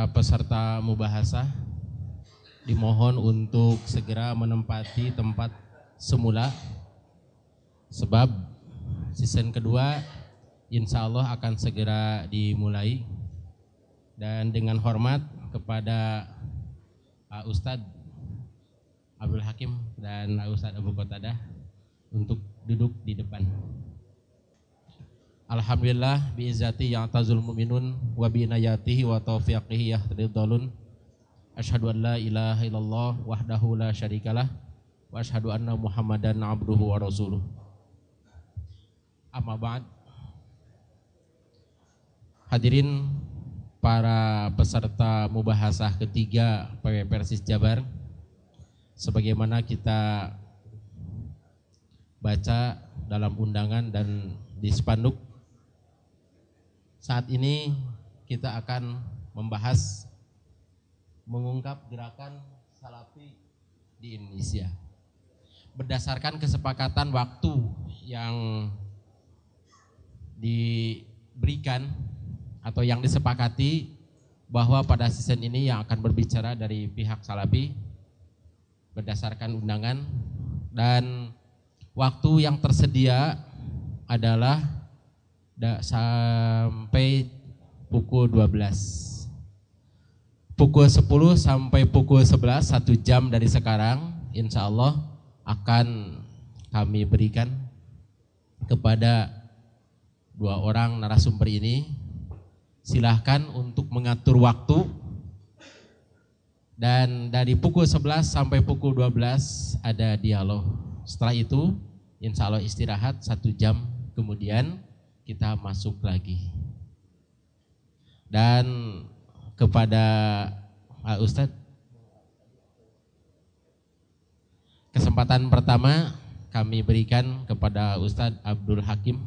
para peserta mubahasah dimohon untuk segera menempati tempat semula, sebab season kedua insya Allah akan segera dimulai. Dan dengan hormat kepada Ustadz Abdul Hakim dan Ustadz Abu Qatadah untuk duduk di depan. Alhamdulillah bi'izzati ya'tazul mu'minun wa bi'inayatihi wa taufiqihi yahtadidhalun. Asyhadu an la ilaha illallah wahdahu la syarikalah wa asyhadu anna Muhammadan abduhu wa rasuluh. Amma ba'd. Hadirin para peserta mubahasah ketiga PW Persis Jabar, sebagaimana kita baca dalam undangan dan di spanduk, saat ini kita akan membahas mengungkap gerakan Salafi di Indonesia berdasarkan kesepakatan waktu yang diberikan atau yang disepakati bahwa pada season ini yang akan berbicara dari pihak Salafi berdasarkan undangan, dan waktu yang tersedia adalah sampai pukul 12. Pukul 10 sampai pukul 11, 1 jam dari sekarang, insya Allah akan kami berikan kepada 2 orang narasumber ini. Silahkan untuk mengatur waktu, dan dari pukul 11 sampai pukul 12 ada dialog. Setelah itu insya Allah istirahat 1 jam, kemudian kita masuk lagi. Dan kepada Ustadz, kesempatan pertama kami berikan kepada Ustadz Abdul Hakim.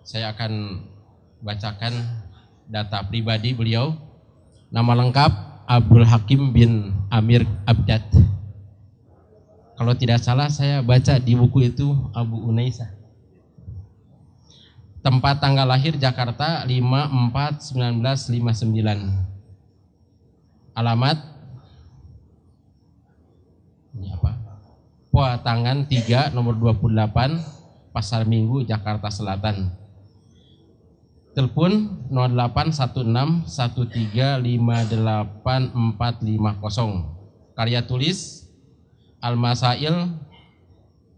Saya akan bacakan data pribadi beliau. Nama lengkap Abdul Hakim bin Amir Abjad. Kalau tidak salah saya baca di buku itu Abu Unaisah. Tempat tanggal lahir Jakarta 5/4/1959. Alamat ini apa? Patangan 3 nomor 28 Pasar Minggu Jakarta Selatan. Telepon 0816135850. Karya tulis Al-Masail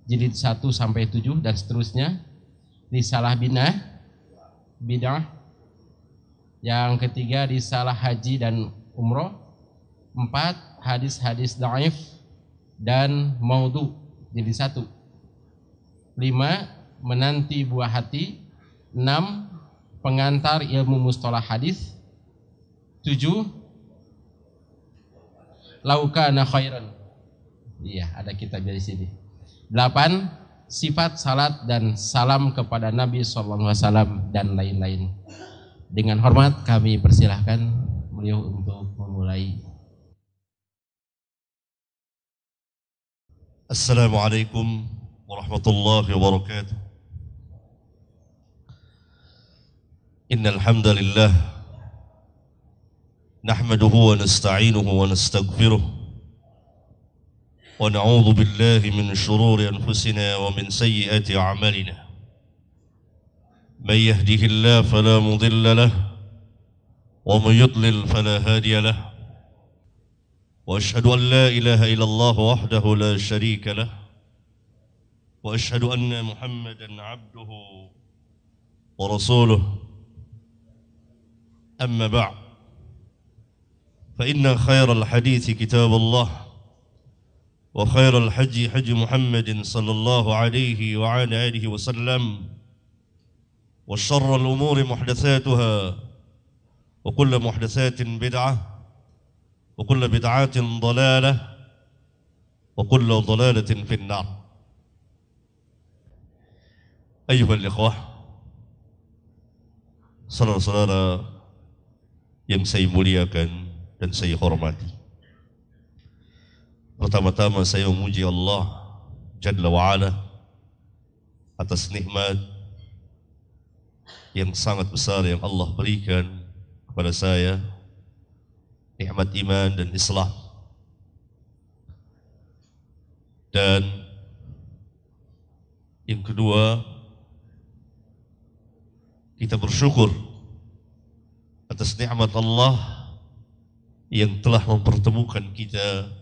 jilid 1 sampai 7 dan seterusnya. Risalah Bid'ah. Yang ketiga Risalah Haji dan Umroh. 4 hadis-hadis dhaif dan maudhu jilid 1. 5 Menanti Buah Hati. 6 Pengantar Ilmu Mustalah Hadis. 7 Laukana Khairan. Iya, ada kitab dari sini. 8 Sifat salat dan salam kepada Nabi SAW dan lain-lain. Dengan hormat kami persilahkan beliau untuk memulai. Assalamualaikum warahmatullahi wabarakatuh. Innal hamdalillah nahmaduhu wa nasta'inuhu wa nastaghfiruh wa na'udzu billahi min shururi anfusina wa min sayyiati a'malina. May yahdihillahu fala mudilla lahu wa may yudlil fala hadiya lahu. Wa ashhadu an la ilaha illallah wahdahu la sharika lahu wa ashhadu anna Muhammadan 'abduhu wa rasuluh. أما بعد فإن خير الحديث كتاب الله وخير الحج حج محمد صلى الله عليه وعلى آله وسلم وشر الأمور محدثاتها وكل محدثات بدعة وكل بدعات ضلالة وكل ضلالة في النار. أيها الإخوة, saudara-saudara yang saya muliakan dan saya hormati, pertama-tama saya memuji Allah Jalla wa'ala atas nikmat yang sangat besar yang Allah berikan kepada saya, nikmat iman dan Islam. Dan yang kedua, kita bersyukur atas nikmat Allah yang telah mempertemukan kita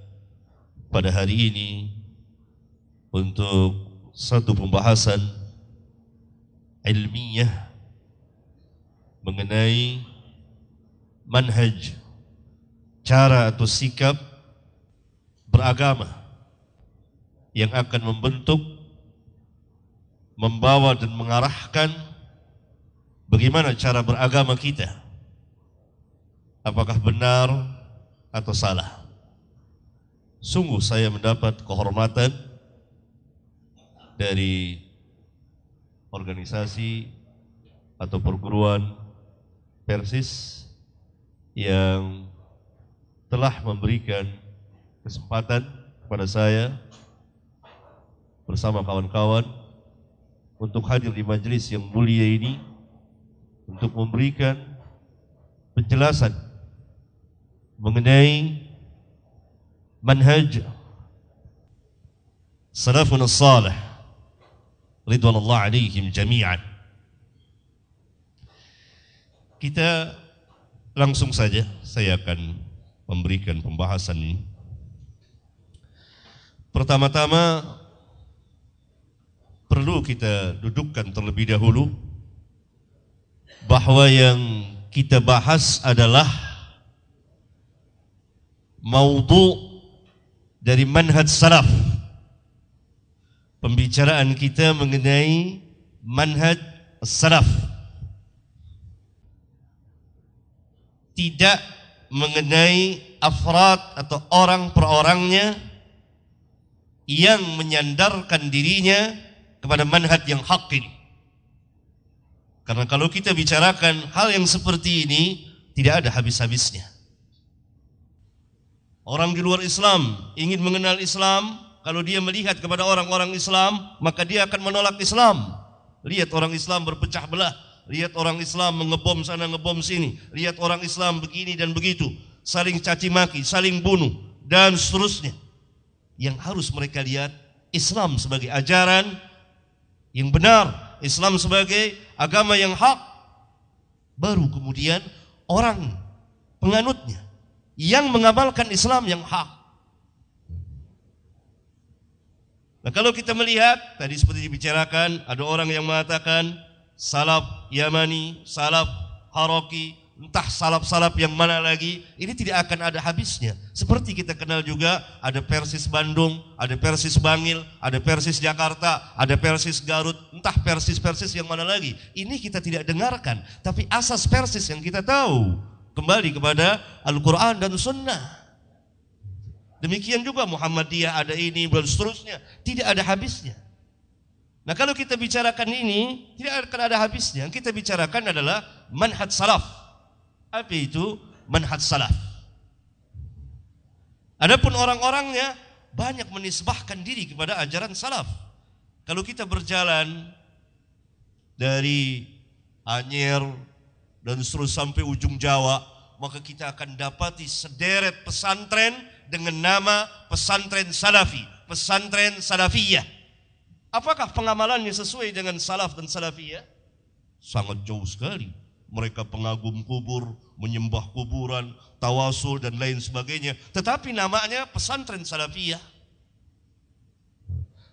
pada hari ini untuk satu pembahasan ilmiah mengenai manhaj, cara atau sikap beragama yang akan membentuk, membawa dan mengarahkan bagaimana cara beragama kita, apakah benar atau salah. Sungguh saya mendapat kehormatan dari organisasi atau perguruan Persis yang telah memberikan kesempatan kepada saya bersama kawan-kawan untuk hadir di majelis yang mulia ini untuk memberikan penjelasan mengenai manhaj salafun as-salih ridwanullah alaihim jami'an. Kita langsung saja, saya akan memberikan pembahasan ini. Pertama-tama perlu kita dudukkan terlebih dahulu bahwa yang kita bahas adalah maudhu dari manhaj salaf. Pembicaraan kita mengenai manhaj salaf, tidak mengenai afrad atau orang per orangnya yang menyandarkan dirinya kepada manhaj yang hak ini. Karena kalau kita bicarakan hal yang seperti ini, tidak ada habis-habisnya. Orang di luar Islam ingin mengenal Islam, kalau dia melihat kepada orang-orang Islam, maka dia akan menolak Islam. Lihat orang Islam berpecah belah, lihat orang Islam mengebom sana, ngebom sini, lihat orang Islam begini dan begitu, saling caci maki, saling bunuh, dan seterusnya. Yang harus mereka lihat, Islam sebagai ajaran yang benar, Islam sebagai agama yang hak. Baru kemudian orang penganutnya yang mengamalkan Islam yang hak. Nah, kalau kita melihat tadi seperti dibicarakan, ada orang yang mengatakan salaf Yamani, salaf Haraki, entah salaf-salaf yang mana lagi, ini tidak akan ada habisnya. Seperti kita kenal juga ada Persis Bandung, ada Persis Bangil, ada Persis Jakarta, ada Persis Garut, entah Persis-Persis yang mana lagi. Ini kita tidak dengarkan, tapi asas Persis yang kita tahu kembali kepada Al-Quran dan Sunnah. Demikian juga Muhammadiyah ada ini dan seterusnya, tidak ada habisnya. Nah, kalau kita bicarakan ini, tidak akan ada habisnya. Yang kita bicarakan adalah manhaj salaf. Apa itu manhaj salaf? Adapun orang-orangnya banyak menisbahkan diri kepada ajaran salaf. Kalau kita berjalan dari Anyer dan terus sampai ujung Jawa, maka kita akan dapati sederet pesantren dengan nama pesantren salafi, pesantren salafiyah. Apakah pengamalannya sesuai dengan salaf dan salafiyah? Sangat jauh sekali. Mereka pengagum kubur, menyembah kuburan, tawasul dan lain sebagainya. Tetapi namanya pesantren salafiyah.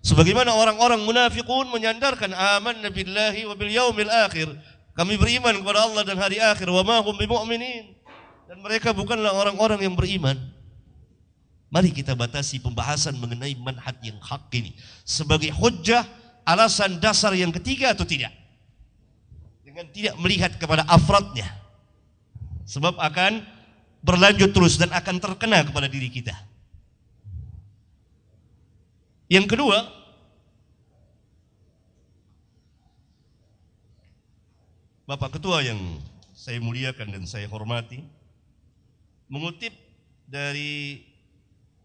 Sebagaimana orang-orang munafiqun menyandarkan amanna billahi wa bil yaumil akhir. Kami beriman kepada Allah dan hari akhir. Wa ma hum bimu'minin. Dan mereka bukanlah orang-orang yang beriman. Mari kita batasi pembahasan mengenai manhaj yang hak ini sebagai hujjah, alasan dasar yang ketiga atau tidak, dengan tidak melihat kepada afradnya, sebab akan berlanjut terus dan akan terkena kepada diri kita. Yang kedua, Bapak Ketua yang saya muliakan dan saya hormati, mengutip dari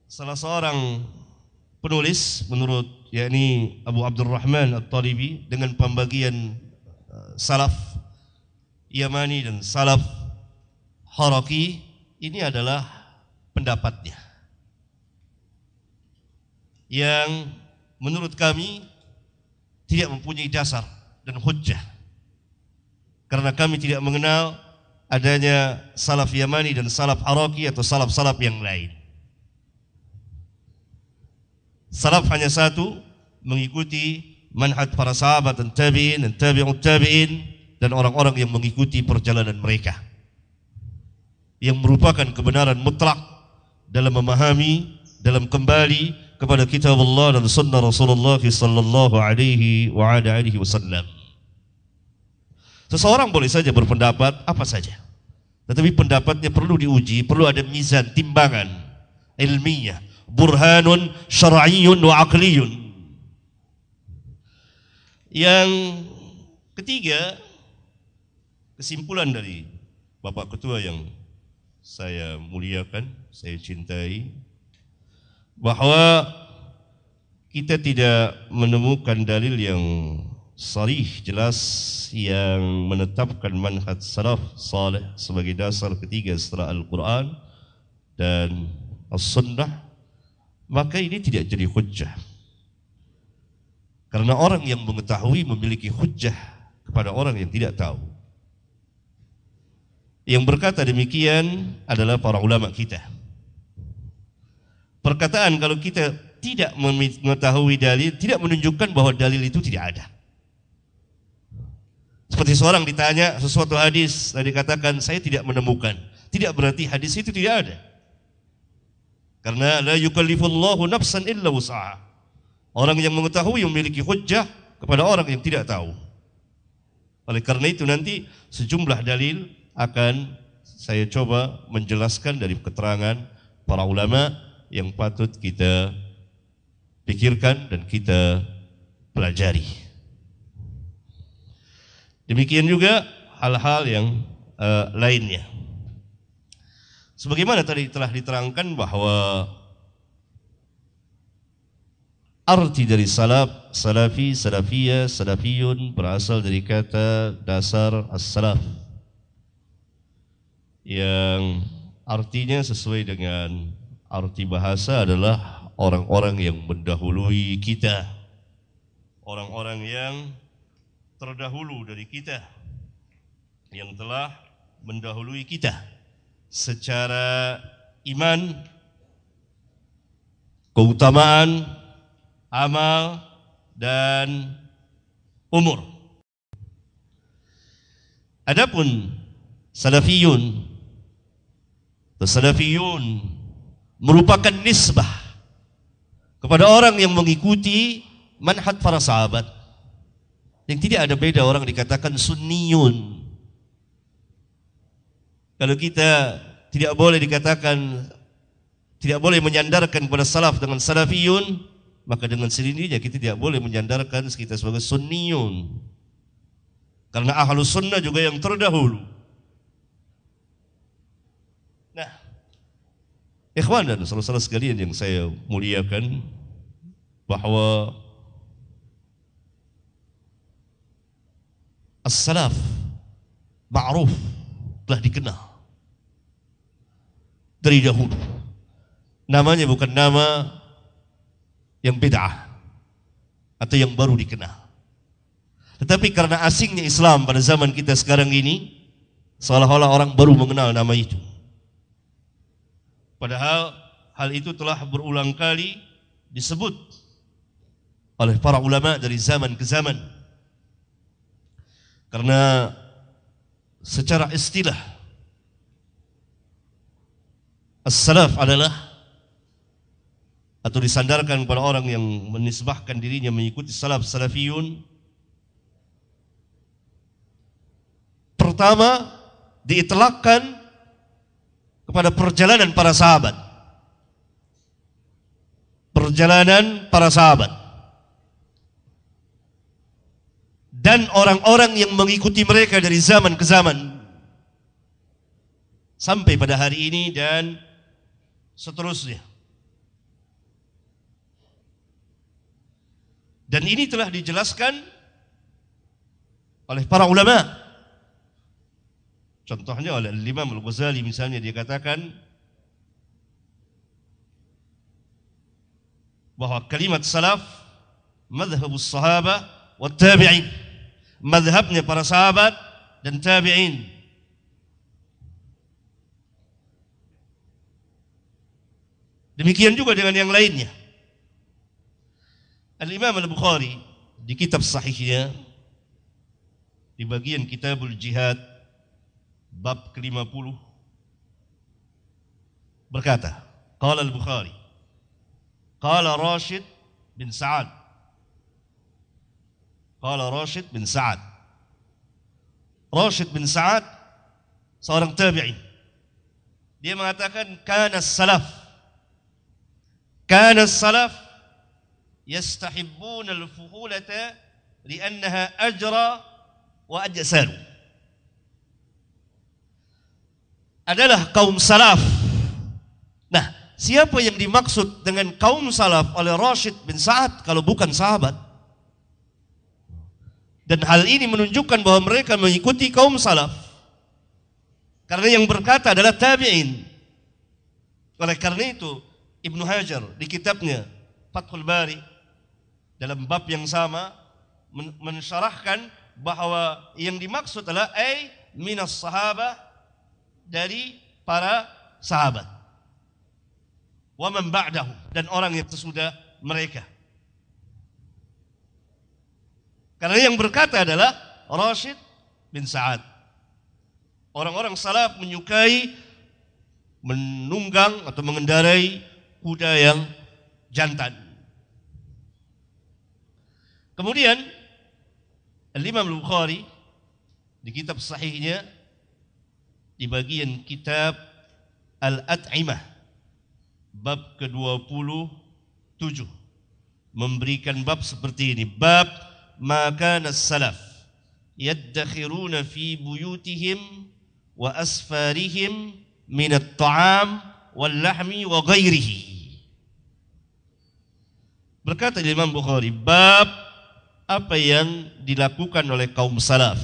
salah seorang penulis menurut yakni Abu Abdurrahman At-Talibi dengan pembagian salaf Yamani dan salaf Haraki, ini adalah pendapatnya yang menurut kami tidak mempunyai dasar dan hujjah, karena kami tidak mengenal adanya salaf Yamani dan salaf Haraki atau salaf-salaf yang lain. Salaf hanya satu, mengikuti manhaj para sahabat dan tabi'in dan tabi'ut tabi'in dan orang-orang yang mengikuti perjalanan mereka, yang merupakan kebenaran mutlak dalam memahami, dalam kembali kepada kitab Allah dan sunnah Rasulullah sallallahu alaihi wasallam. Seseorang boleh saja berpendapat apa saja, tetapi pendapatnya perlu diuji, perlu ada mizan, timbangan ilmiah, burhanun syar'iyyun wa aqliyun. Yang ketiga, kesimpulan dari Bapak Ketua yang saya muliakan, saya cintai, bahwa kita tidak menemukan dalil yang sarih, jelas, yang menetapkan manhaj salaf salih sebagai dasar ketiga setelah Al-Quran dan As-Sunnah, maka ini tidak jadi hujjah. Karena orang yang mengetahui memiliki hujjah kepada orang yang tidak tahu. Yang berkata demikian adalah para ulama kita. Perkataan kalau kita tidak mengetahui dalil tidak menunjukkan bahwa dalil itu tidak ada. Seperti seorang ditanya sesuatu hadis dan dikatakan saya tidak menemukan, tidak berarti hadis itu tidak ada. Karena la yukallifullahu nafsan illa wus'aha. Orang yang mengetahui memiliki hujjah kepada orang yang tidak tahu. Oleh karena itu nanti sejumlah dalil akan saya coba menjelaskan dari keterangan para ulama yang patut kita pikirkan dan kita pelajari. Demikian juga hal-hal yang lainnya. Sebagaimana tadi telah diterangkan bahwa arti dari salaf, salafi, salafiyah, salafiyun berasal dari kata dasar as-salaf yang artinya sesuai dengan arti bahasa adalah orang-orang yang mendahului kita, orang-orang yang terdahulu dari kita, yang telah mendahului kita secara iman, keutamaan, amal, dan umur. Adapun salafiyun merupakan nisbah kepada orang yang mengikuti manhaj para sahabat, yang tidak ada beda orang dikatakan sunniyun. Kalau kita tidak boleh dikatakan, tidak boleh menyandarkan kepada salaf dengan salafiyun, maka dengan sendirinya kita tidak boleh menyandarkan kita sebagai sunniyun. Karena ahlus sunnah juga yang terdahulu. Nah, ikhwan dan saudara-saudara sekalian yang saya muliakan, bahwa as-salaf ma'ruf, telah dikenal dari dahulu. Namanya bukan nama yang bid'ah atau yang baru dikenal, tetapi karena asingnya Islam pada zaman kita sekarang ini, seolah-olah orang baru mengenal nama itu. Padahal hal itu telah berulang kali disebut oleh para ulama dari zaman ke zaman. Karena secara istilah as-salaf adalah, atau disandarkan kepada orang yang menisbahkan dirinya mengikuti salaf, salafiyun, pertama diitlaqkan kepada perjalanan para sahabat. Perjalanan para sahabat dan orang-orang yang mengikuti mereka dari zaman ke zaman sampai pada hari ini dan seterusnya. Dan ini telah dijelaskan oleh para ulama. Contohnya oleh Imam Al-Ghazali misalnya, dia katakan bahwa kalimat salaf madhabus sahaba wa tabi'in, madhabnya para sahabat dan tabi'in. Demikian juga dengan yang lainnya. Al-Imam Al-Bukhari di kitab sahihnya, di bagian Kitabul Jihad bab ke-50 berkata, qala Al-Bukhari, qala Rashid bin Sa'ad, qala Rashid bin Sa'ad. Rashid bin Sa'ad seorang tabi'in. Dia mengatakan kana salaf yastahibbuna al-fuhulata li'annaha ajra wa ajsalu. Adalah kaum salaf. Nah, siapa yang dimaksud dengan kaum salaf oleh Rashid bin Sa'ad kalau bukan sahabat? Dan hal ini menunjukkan bahwa mereka mengikuti kaum salaf, karena yang berkata adalah tabi'in. Oleh karena itu Ibnu Hajar di kitabnya Fathul Bari dalam bab yang sama mensyarahkan bahwa yang dimaksud adalah minas sahabah, dari para sahabat, wa man ba'dahu, dan orang yang sesudah mereka. Karena yang berkata adalah Rashid bin Sa'ad. Orang-orang salaf menyukai menunggang atau mengendarai kuda yang jantan. Kemudian Al-Imam Al-Bukhari di kitab sahihnya di bagian kitab Al-At'imah bab ke-27 memberikan bab seperti ini, bab ma kana as-salaf yaddakhiruna fi buyutihim wa asfarihim min at-ta'am wal lahmi wa ghairihi. Berkata Imam Bukhari, bab apa yang dilakukan oleh kaum salaf.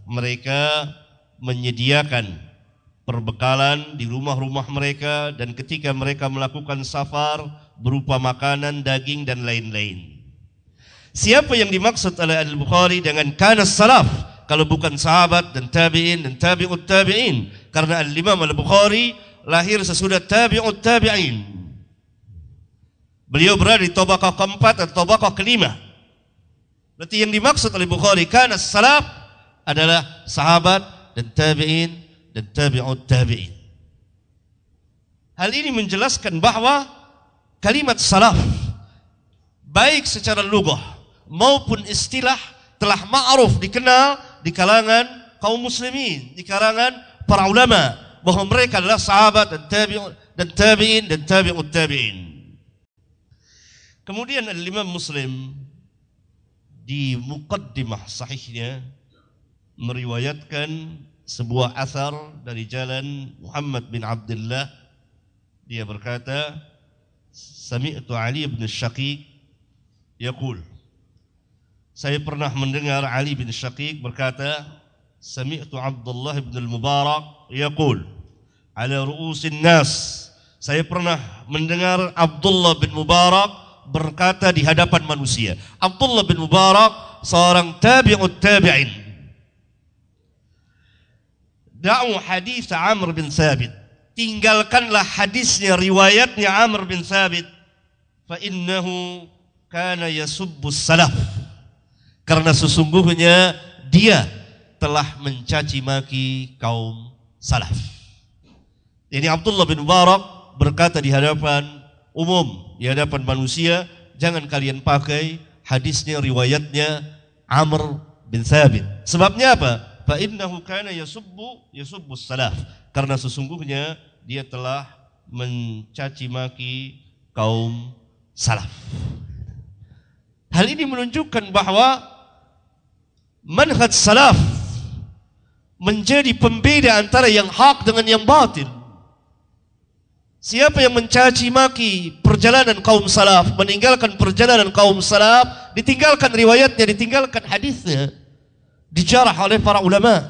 Mereka menyediakan perbekalan di rumah-rumah mereka, dan ketika mereka melakukan safar berupa makanan, daging dan lain-lain. Siapa yang dimaksud oleh Al-Bukhari dengan kana salaf kalau bukan sahabat dan tabi'in dan tabi'ut tabi'in? Karena Al-Imam Al-Bukhari lahir sesudah tabi'ut tabi'in. Beliau berada di tabaqah keempat atau tabaqah kelima. Berarti yang dimaksud oleh Bukhari kana salaf adalah sahabat dan tabi'in dan tabi'ut tabi'in. Hal ini menjelaskan bahwa kalimat salaf baik secara lugah maupun istilah telah ma'ruf, dikenal di kalangan kaum muslimin, di kalangan para ulama, bahwa mereka adalah sahabat dan tabi'in dan tabi'ut tabi'in. Kemudian Al-Imam Muslim di muqaddimah sahihnya meriwayatkan sebuah asar dari jalan Muhammad bin Abdullah. Dia berkata, sami'tu Ali bin Syaqiq yaqul, saya pernah mendengar Ali bin Syaqiq berkata, sami'tu Abdullah bin Al-Mubarak yaqul ala ru'usin nas, saya pernah mendengar Abdullah bin Mubarak berkata di hadapan manusia. Abdullah bin Mubarak seorang tabi'ut tabi'in. Da'u hadis Amr bin Thabit, tinggalkanlah hadisnya, riwayatnya Amr bin Thabit, fa innahu kana yasubbus salaf, karena sesungguhnya dia telah mencaci maki kaum salaf. Jadi Abdullah bin Mubarak berkata di hadapan umum, di hadapan manusia, jangan kalian pakai hadisnya, riwayatnya Amr bin Thabit. Sebabnya apa? Fa innahu kana yasubbus salaf, karena sesungguhnya dia telah mencaci maki kaum salaf. Hal ini menunjukkan bahwa manhaj salaf menjadi pembeda antara yang hak dengan yang batil. Siapa yang mencaci maki perjalanan kaum salaf, meninggalkan perjalanan kaum salaf, ditinggalkan riwayatnya, ditinggalkan hadisnya, dijarah oleh para ulama,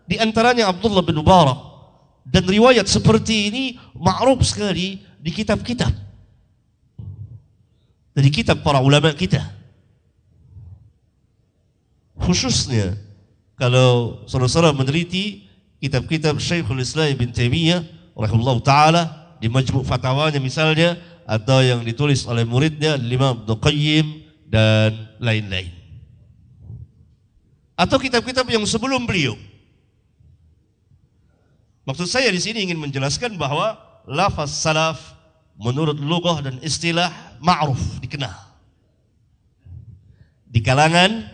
di antaranya Abdullah bin Mubarak. Dan riwayat seperti ini ma'ruf sekali di kitab-kitab, dari kitab para ulama kita. Khususnya kalau saudara-saudara meneliti kitab-kitab Syekhul Islam Ibn Taimiyah rahimahullah ta'ala, di majmu' fatwanya misalnya, atau yang ditulis oleh muridnya Imam Ibnu Qayyim dan lain-lain, atau kitab-kitab yang sebelum beliau. Maksud saya di sini ingin menjelaskan bahwa lafaz salaf menurut lughah dan istilah ma'ruf, dikenal di kalangan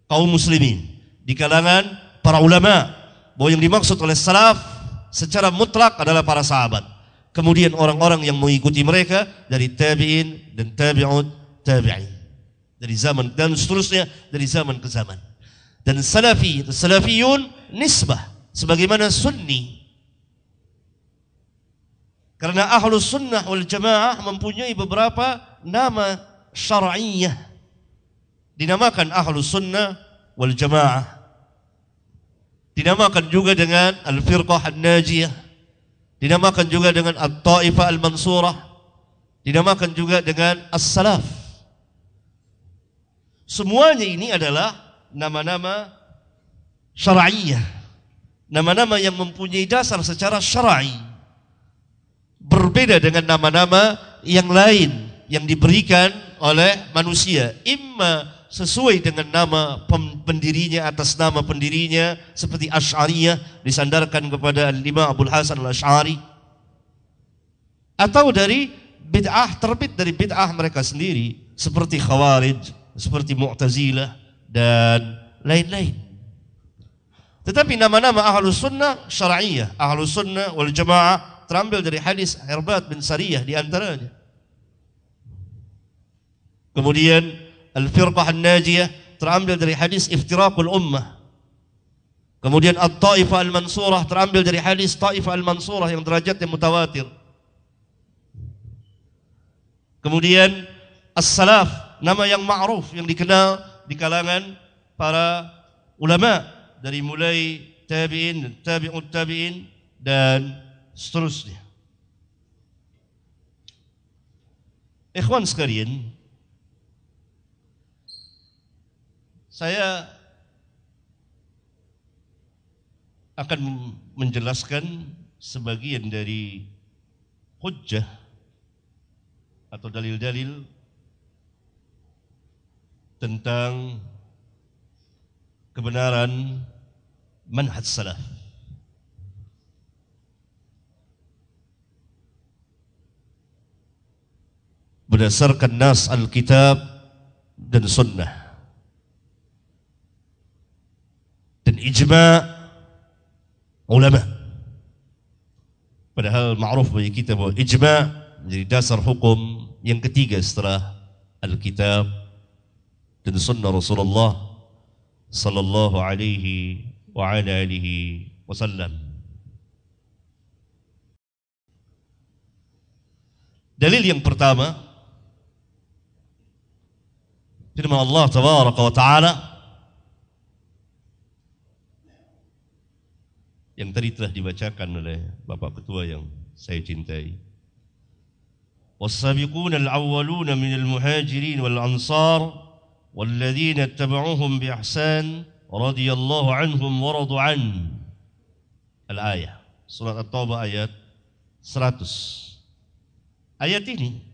kaum muslimin, di kalangan para ulama, bahwa yang dimaksud oleh salaf secara mutlak adalah para sahabat. Kemudian orang-orang yang mengikuti mereka dari tabi'in dan tabi'ut tabi'in, dari zaman dan seterusnya, dari zaman ke zaman. Dan salafi, salafiyun nisbah, sebagaimana sunni. Karena ahlus sunnah wal jamaah mempunyai beberapa nama syar'iyyah, dinamakan ahlus sunnah wal jamaah, dinamakan juga dengan al-firqah an-najiyah, dinamakan juga dengan at-taifah al-mansurah, dinamakan juga dengan as-salaf. Semuanya ini adalah nama-nama syar'iyyah, nama-nama yang mempunyai dasar secara syar'i, berbeda dengan nama-nama yang lain yang diberikan oleh manusia, imma sesuai dengan nama pendirinya, atas nama pendirinya, seperti Asy'ariyah disandarkan kepada Imam Abul Hasan Al-Asy'ari, atau dari bid'ah, terbit dari bid'ah mereka sendiri, seperti Khawarij, seperti Mu'tazilah dan lain-lain. Tetapi nama-nama Ahlus Sunnah syar'iyyah, Ahlus Sunnah wal Jamaah, terambil dari hadis Irbat bin Sariyah di antaranya. Kemudian Al-Firqah An-Najiyah terambil dari hadis Iftiraqul Ummah. Kemudian At-Taifah Al-Mansurah terambil dari hadis Taifah Al-Mansurah yang derajatnya mutawatir. Kemudian As-Salaf, nama yang ma'ruf, yang dikenal di kalangan para ulama, dari mulai tabi'in, tabi'ut tabi'in dan seterusnya. Ikhwan sekalian, saya akan menjelaskan sebagian dari hujjah atau dalil-dalil tentang kebenaran manhaj salaf. Berdasarkan nas Alkitab dan Sunnah dan ijma' ulama. Padahal ma'ruf bagi kita bahwa ijma' menjadi dasar hukum yang ketiga setelah Alkitab dan Sunnah Rasulullah sallallahu alaihi wa ala alihi wasallam. Dalil yang pertama, firman Allah tabaraka wa ta'ala yang tadi telah dibacakan oleh Bapak Ketua yang saya cintai. Was-sabiquna al-awwaluna minal muhajirin wal ansar walladzina ittaba'uuhum bi ihsan radhiyallahu anhum wa radu an. Al-ayah, surat At-Taubah ayat 100. Ayat ini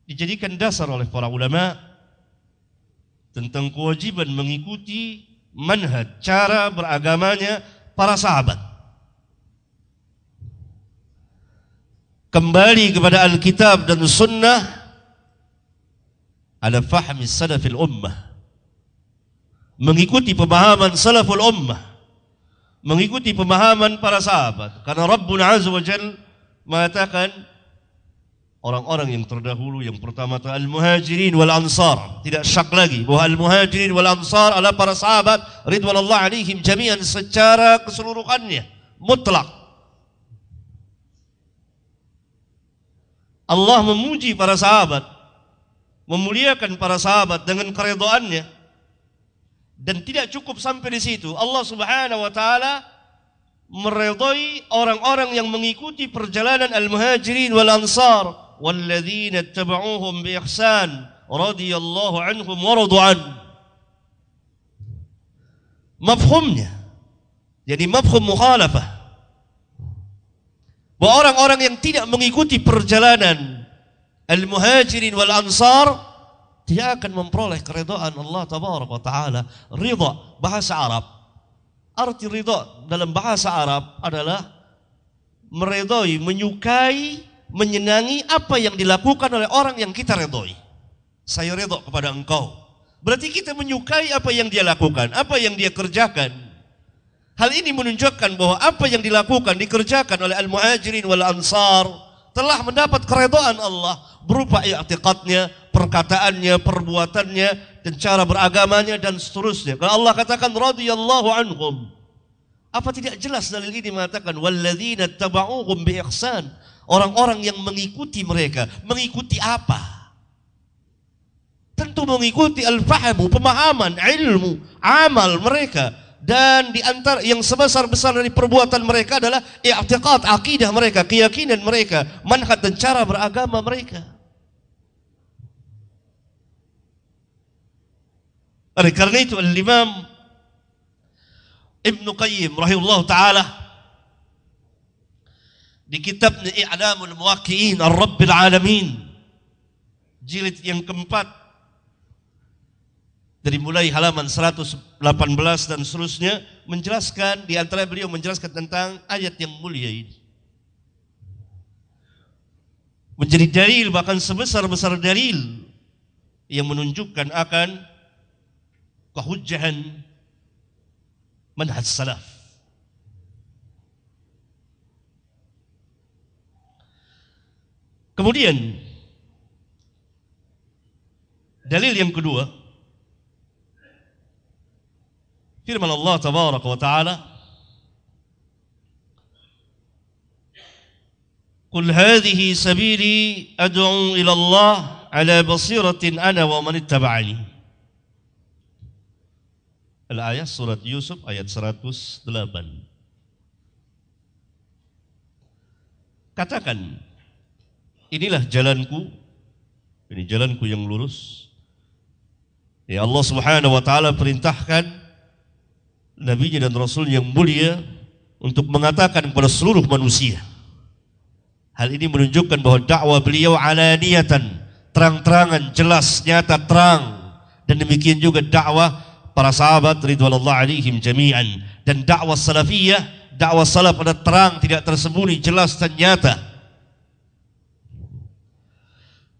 dijadikan dasar oleh para ulama tentang kewajiban mengikuti manhaj, cara beragamanya para sahabat. Kembali kepada Alkitab dan Sunnah ala fahmi salafil ummah, mengikuti pemahaman salaful ummah, mengikuti pemahaman para sahabat. Karena Rabbuna Azza wa Jalla mengatakan orang-orang yang terdahulu, yang pertama al-muhajirin wal ansar, tidak syak lagi bahwa al-muhajirin wal ansar adalah para sahabat ridwanullah alaihim jami'an secara keseluruhannya, mutlak. Allah memuji para sahabat, memuliakan para sahabat dengan keridhaannya. Dan tidak cukup sampai di situ. Allah Subhanahu wa taala meridhai orang-orang yang mengikuti perjalanan al-muhajirin wal ansar, walladzina ittaba'uuhum bi ihsan radhiyallahu anhum wa radu an. Mafhumnya, jadi mafhum mukhalafah, bahwa orang-orang yang tidak mengikuti perjalanan al-muhajirin wal ansar dia akan memperoleh keridhaan Allah tabaraka wa taala. Ridha bahasa Arab, arti ridha dalam bahasa Arab adalah meridhai, menyukai, menyenangi apa yang dilakukan oleh orang yang kita ridhai. Saya ridha kepada engkau, berarti kita menyukai apa yang dia lakukan, apa yang dia kerjakan. Hal ini menunjukkan bahwa apa yang dilakukan, dikerjakan oleh al-muhajirin wal ansar telah mendapat keridhaan Allah berupa i'tiqadnya, perkataannya, perbuatannya, dan cara beragamanya dan seterusnya. Kalau Allah katakan radhiyallahu anhum, apa tidak jelas dalil ini mengatakan walladzina tabauhum bi ihsan, orang-orang yang mengikuti mereka, mengikuti apa? Tentu mengikuti al-fahmu, pemahaman, ilmu, amal mereka. Dan di antara yang sebesar-besar dari perbuatan mereka adalah i'tiqad, akidah mereka, keyakinan mereka, manhaj dan cara beragama mereka. Oleh karena itu Al-Imam Ibn Qayyim rahimahullah ta'ala di kitabnya I'lamul Muwaqqi'in Ar-Rabbil Alamin jilid yang keempat, dari mulai halaman 118 dan seterusnya, menjelaskan, di antara beliau menjelaskan tentang ayat yang mulia ini. Menjadi dalil, bahkan sebesar-besar dalil yang menunjukkan akan kehujjahan manhaj salaf. Kemudian dalil yang kedua, firman Allah tabaraka wa ta'ala, qul hadhihi sabili ad'u ila Allah ala basiratin ana wa man ittaba'ani. Al-ayat surat Yusuf ayat 108. Katakan, inilah jalanku, ini jalanku yang lurus. Ya Allah Subhanahu wa ta'ala perintahkan Nabi-Nya dan Rasul yang mulia untuk mengatakan kepada seluruh manusia. Hal ini menunjukkan bahwa dakwah beliau alaniyatan, terang-terangan, jelas, nyata, terang. Dan demikian juga dakwah para sahabat ridwanullah alaihim jami'an. Dan dakwah salafiyah, dakwah salaf pada terang, tidak tersembunyi, jelas dan nyata.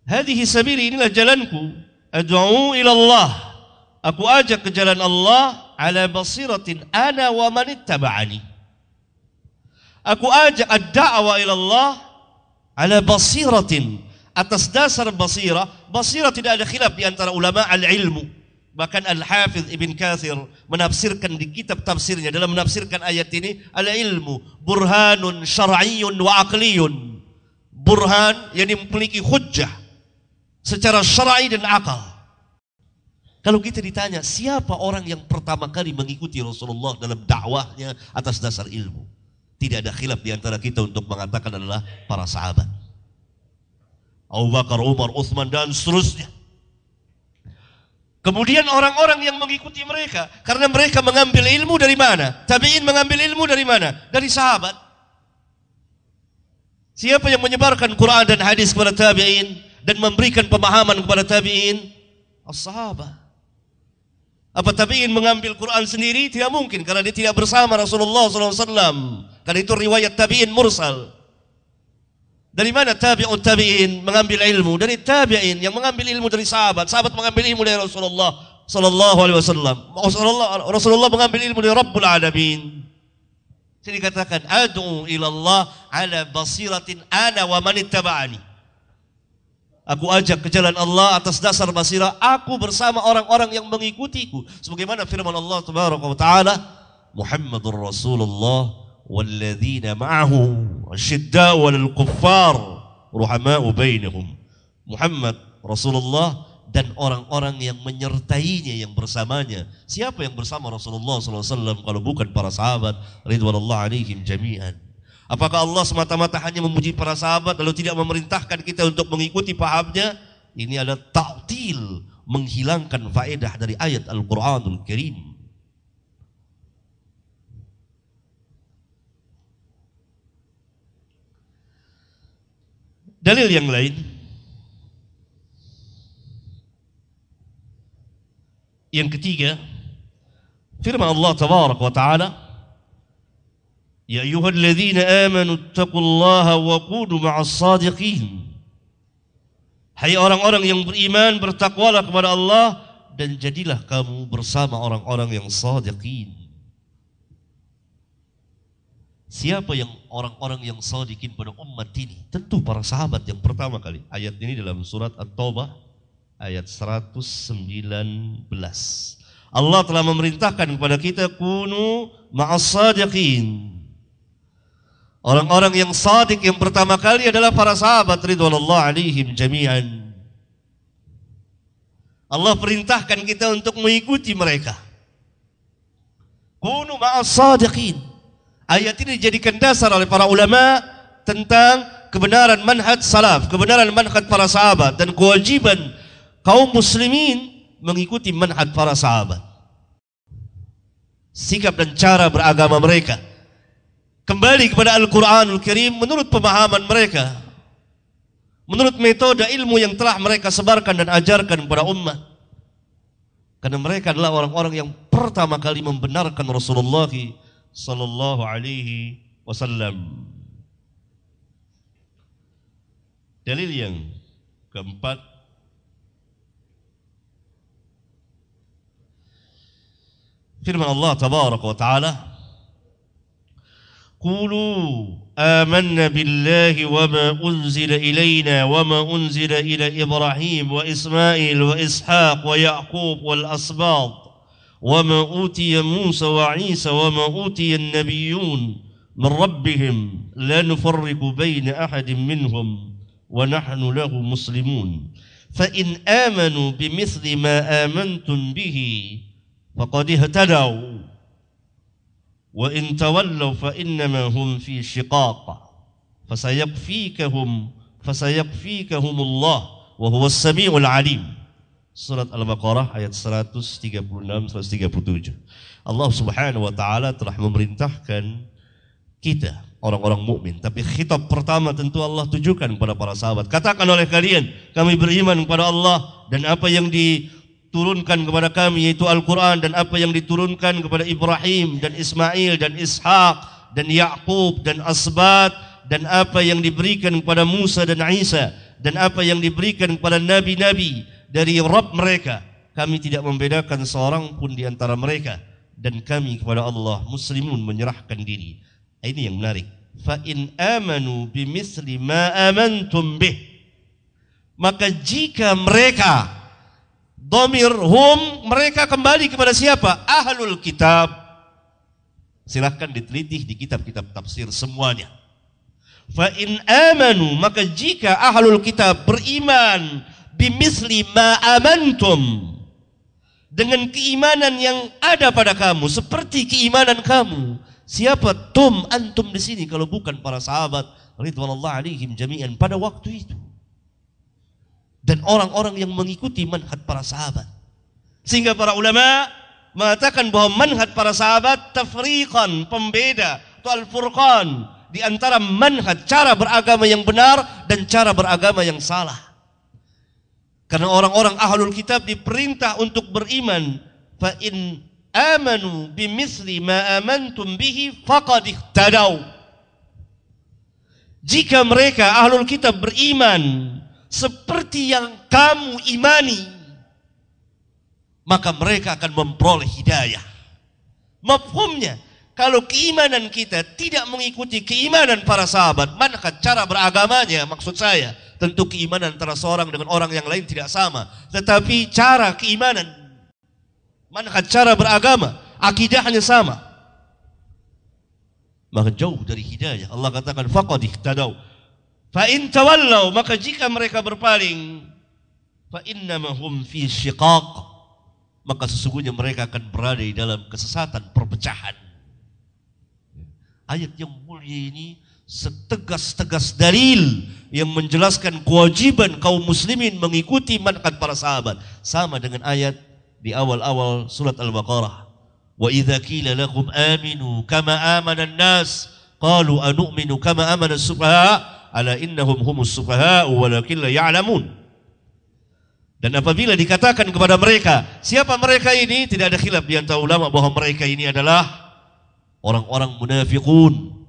Hadhihi sabili, inilah jalanku, ad'u ila Allah, aku ajak ke jalan Allah ala basiratin ana wa man ittaba'ani. Aku ajak ad-da'wa ila Allah ala basiratin, atas dasar basirah. Basirah tidak ada khilaf di antara ulama al-ilmu. Bahkan Al-Hafidh Ibn Katsir menafsirkan di kitab tafsirnya, dalam menafsirkan ayat ini, al-ilmu burhanun syar'iyyun wa aqliyun. Burhan yang memiliki hujjah secara syar'i dan akal. Kalau kita ditanya siapa orang yang pertama kali mengikuti Rasulullah dalam dakwahnya atas dasar ilmu, tidak ada khilaf di antara kita untuk mengatakan adalah para sahabat. Abu Bakar, Umar, Uthman dan seterusnya. Kemudian orang-orang yang mengikuti mereka, karena mereka mengambil ilmu dari mana? Tabi'in mengambil ilmu dari mana? Dari sahabat. Siapa yang menyebarkan Quran dan hadis kepada tabi'in dan memberikan pemahaman kepada tabi'in? As-sahabat. Apa tabi'in mengambil Quran sendiri? Tidak mungkin, karena dia tidak bersama Rasulullah SAW. Karena itu riwayat tabi'in mursal. Dari mana tabi'ut tabi'in mengambil ilmu? Dari tabi'in yang mengambil ilmu dari sahabat. Sahabat mengambil ilmu dari Rasulullah SAW. Rasulullah mengambil ilmu dari Rabbul Alamin. Jadi dikatakan ad'u ilallah ala basiratin ana wa man ittaba'ani. Aku ajak ke jalan Allah atas dasar basirah, aku bersama orang-orang yang mengikutiku. Sebagaimana firman Allah Tabaraka wa Ta'ala, Muhammadur Rasulullah walladzina ma'ahu asyidda'u 'alal kuffar ruhama'u bainahum. Muhammad, Rasulullah, dan orang-orang yang menyertainya, yang bersamanya. Siapa yang bersama Rasulullah SAW kalau bukan para sahabat ridwanullah alaihim jami'an? Apakah Allah semata-mata hanya memuji para sahabat lalu tidak memerintahkan kita untuk mengikuti pahamnya? Ini adalah ta'til, menghilangkan faedah dari ayat Al-Quranul Karim. Dalil yang lain, yang ketiga, firman Allah tabaraka wa ta'ala, ya ayyuhalladzina amanu taqullaha wa kunu ma'as sadiqin. Hai orang-orang yang beriman, bertakwalah kepada Allah dan jadilah kamu bersama orang-orang yang sadiqin. Siapa yang orang-orang yang sadiqin pada umat ini? Tentu para sahabat yang pertama kali. Ayat ini dalam surat At-Taubah ayat 119. Allah telah memerintahkan kepada kita kunu ma'as sadiqin. Orang-orang yang sadiq yang pertama kali adalah para sahabat ridwanullah alaihim jami'an. Allah perintahkan kita untuk mengikuti mereka. Kunu ma'as sadiqin. Ayat ini dijadikan dasar oleh para ulama tentang kebenaran manhaj salaf, kebenaran manhaj para sahabat, dan kewajiban kaum muslimin mengikuti manhaj para sahabat. Sikap dan cara beragama mereka kembali kepada Al-Quranul Karim menurut pemahaman mereka, menurut metode ilmu yang telah mereka sebarkan dan ajarkan kepada umat. Karena mereka adalah orang-orang yang pertama kali membenarkan Rasulullah sallallahu alaihi wasallam. Dalil yang keempat, firman Allah tabaraka wa ta'ala, قولوا آمنا بالله وما أنزل إلينا وما أنزل إلى إبراهيم وإسماعيل وإسحاق ويعقوب والأسباط وما أوتي موسى وعيسى وما أوتي النبيون من ربهم لا نفرق بين أحد منهم ونحن له مسلمون فإن آمنوا بمثل ما آمنتم به فقد اهتدوا وإن تولوا فإنما هم في شقاق فسيكفيكهم الله وهو السميع العليم. Surat Al-Baqarah ayat 136-137. Allah Subhanahu wa taala telah memerintahkan kita orang-orang mukmin, tapi khitab pertama tentu Allah tujukan kepada para sahabat. Katakan oleh kalian, kami beriman kepada Allah dan apa yang diturunkan kepada kami yaitu Al-Quran, dan apa yang diturunkan kepada Ibrahim dan Ismail dan Ishaq dan Ya'qub dan Asbat, dan apa yang diberikan kepada Musa dan Isa, dan apa yang diberikan kepada nabi-nabi dari Rabb mereka. Kami tidak membedakan seorang pun di antara mereka, dan kami kepada Allah muslimun, menyerahkan diri. Ini yang menarik. Fa in amanu bimithli ma amantum bih, maka jika mereka, dhamir hum, mereka kembali kepada siapa? Ahlul kitab. Silahkan diteliti di kitab-kitab tafsir semuanya. Fa in amanu, maka jika ahlul kitab beriman bimithli ma amantum, dengan keimanan yang ada pada kamu, seperti keimanan kamu. Siapa tum, antum di sini kalau bukan para sahabat ridwanullah alaihim jami'an pada waktu itu, dan orang-orang yang mengikuti manhaj para sahabat. Sehingga para ulama mengatakan bahwa manhaj para sahabat tafriqan, pembeda atau al-furqan di antara manhaj cara beragama yang benar dan cara beragama yang salah. Karena orang-orang ahlul kitab diperintah untuk beriman. Fa in amanu bimithli ma amantum bihi faqad ihtadaw. Jika mereka ahlul kitab beriman seperti yang kamu imani, maka mereka akan memperoleh hidayah. Mafhumnya, kalau keimanan kita tidak mengikuti keimanan para sahabat, manhaj cara beragamanya, maksud saya, tentu keimanan antara seorang dengan orang yang lain tidak sama, tetapi cara keimanan, manhaj cara beragama, akidahnya sama, maka jauh dari hidayah. Allah katakan faqad ihtadaw. Fa in tawallaw, maka jika mereka berpaling, fa innama hum fi syiqaq, maka sesungguhnya mereka akan berada di dalam kesesatan, perpecahan. Ayat yang mulia ini setegas-tegas dalil yang menjelaskan kewajiban kaum muslimin mengikuti manhaj para sahabat, sama dengan ayat di awal-awal surat Al-Baqarah. Wa idza qila lakum aminu kama amana an-nas qalu anu'minu kama amana as-sufaha ala innahum humus sufaha walakin la ya'lamun. Dan apabila dikatakan kepada mereka, siapa mereka ini? Tidak ada khilaf di antara ulama bahwa mereka ini adalah orang-orang munafiqun.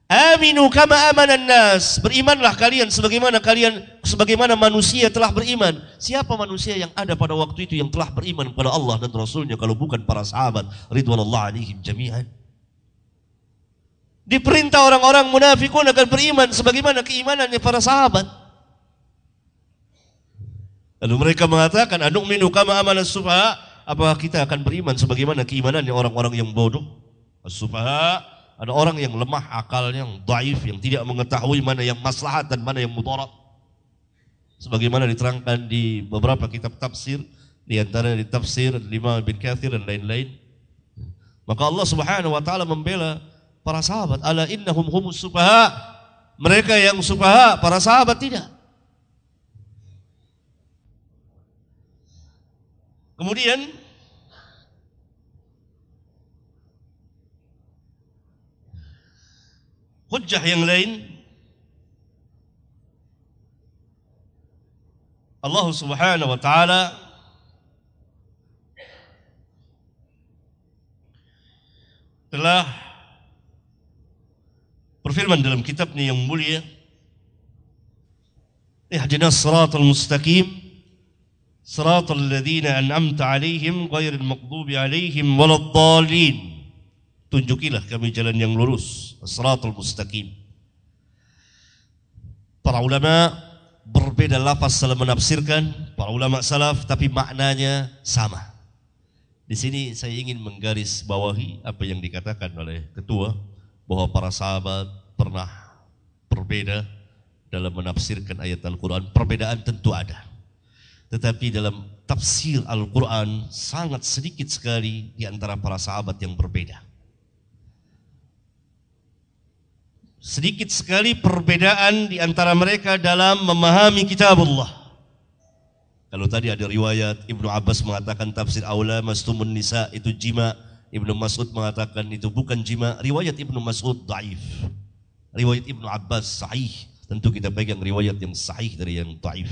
Aminu kama amanan nas, berimanlah kalian sebagaimana manusia telah beriman. Siapa manusia yang ada pada waktu itu yang telah beriman kepada Allah dan Rasulnya kalau bukan para sahabat ridwanullah alaihim jami'an? Diperintah orang-orang munafikun agar beriman sebagaimana keimanannya para sahabat. Lalu mereka mengatakan, anu'minu kama amana as-sufaha, apakah kita akan beriman sebagaimana keimanannya orang-orang yang bodoh? As-sufaha ada orang yang lemah akalnya, yang dhaif, yang tidak mengetahui mana yang maslahat dan mana yang mudarat. Sebagaimana diterangkan di beberapa kitab tafsir, di antaranya di tafsir Imam bin Katsir dan lain-lain. Maka Allah Subhanahu wa taala membela para sahabat, ala innahum humus sufaha, mereka yang sufaha, para sahabat tidak. Kemudian hujjah yang lain, Allah Subhanahu wa taala telah berfirman dalam kitabnya yang mulia, ihdinas siratal mustaqim siratal ladzina an'amta 'alaihim ghairil maghdubi 'alaihim waladdallin. Tunjukilah kami jalan yang lurus, as-siratal mustaqim. Para ulama berbeda lafaz dalam menafsirkan, para ulama salaf, tapi maknanya sama. Di sini saya ingin menggaris bawahi apa yang dikatakan oleh ketua, bahwa para sahabat pernah berbeda dalam menafsirkan ayat Al-Quran. Perbedaan tentu ada, tetapi dalam tafsir Al-Quran sangat sedikit sekali di antara para sahabat yang berbeda. Sedikit sekali perbedaan di antara mereka dalam memahami kitabullah. Kalau tadi ada riwayat Ibnu Abbas mengatakan tafsir aula mastumun nisa itu jima, Ibnu Mas'ud mengatakan itu bukan jima. Riwayat Ibnu Mas'ud dhaif, riwayat Ibnu Abbas sahih. Tentu kita pegang riwayat yang sahih dari yang dhaif.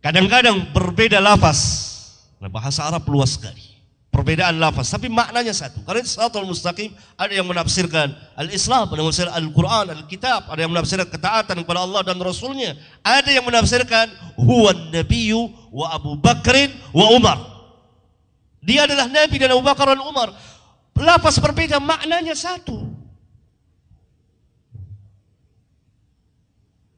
Kadang-kadang berbeda lafaz. Nah, bahasa Arab luas sekali. Perbedaan lafaz, tapi maknanya satu. Karena Siratal Mustaqim ada yang menafsirkan al-Islam, ada yang menafsirkan Al-Quran, Al-Kitab, ada yang menafsirkan ketaatan kepada Allah dan Rasulnya, ada yang menafsirkan huwan nabiyyu wa Abu Bakrin wa Umar. Dia adalah Nabi dan Abu Bakar dan Umar. Lafaz berbeda, maknanya satu.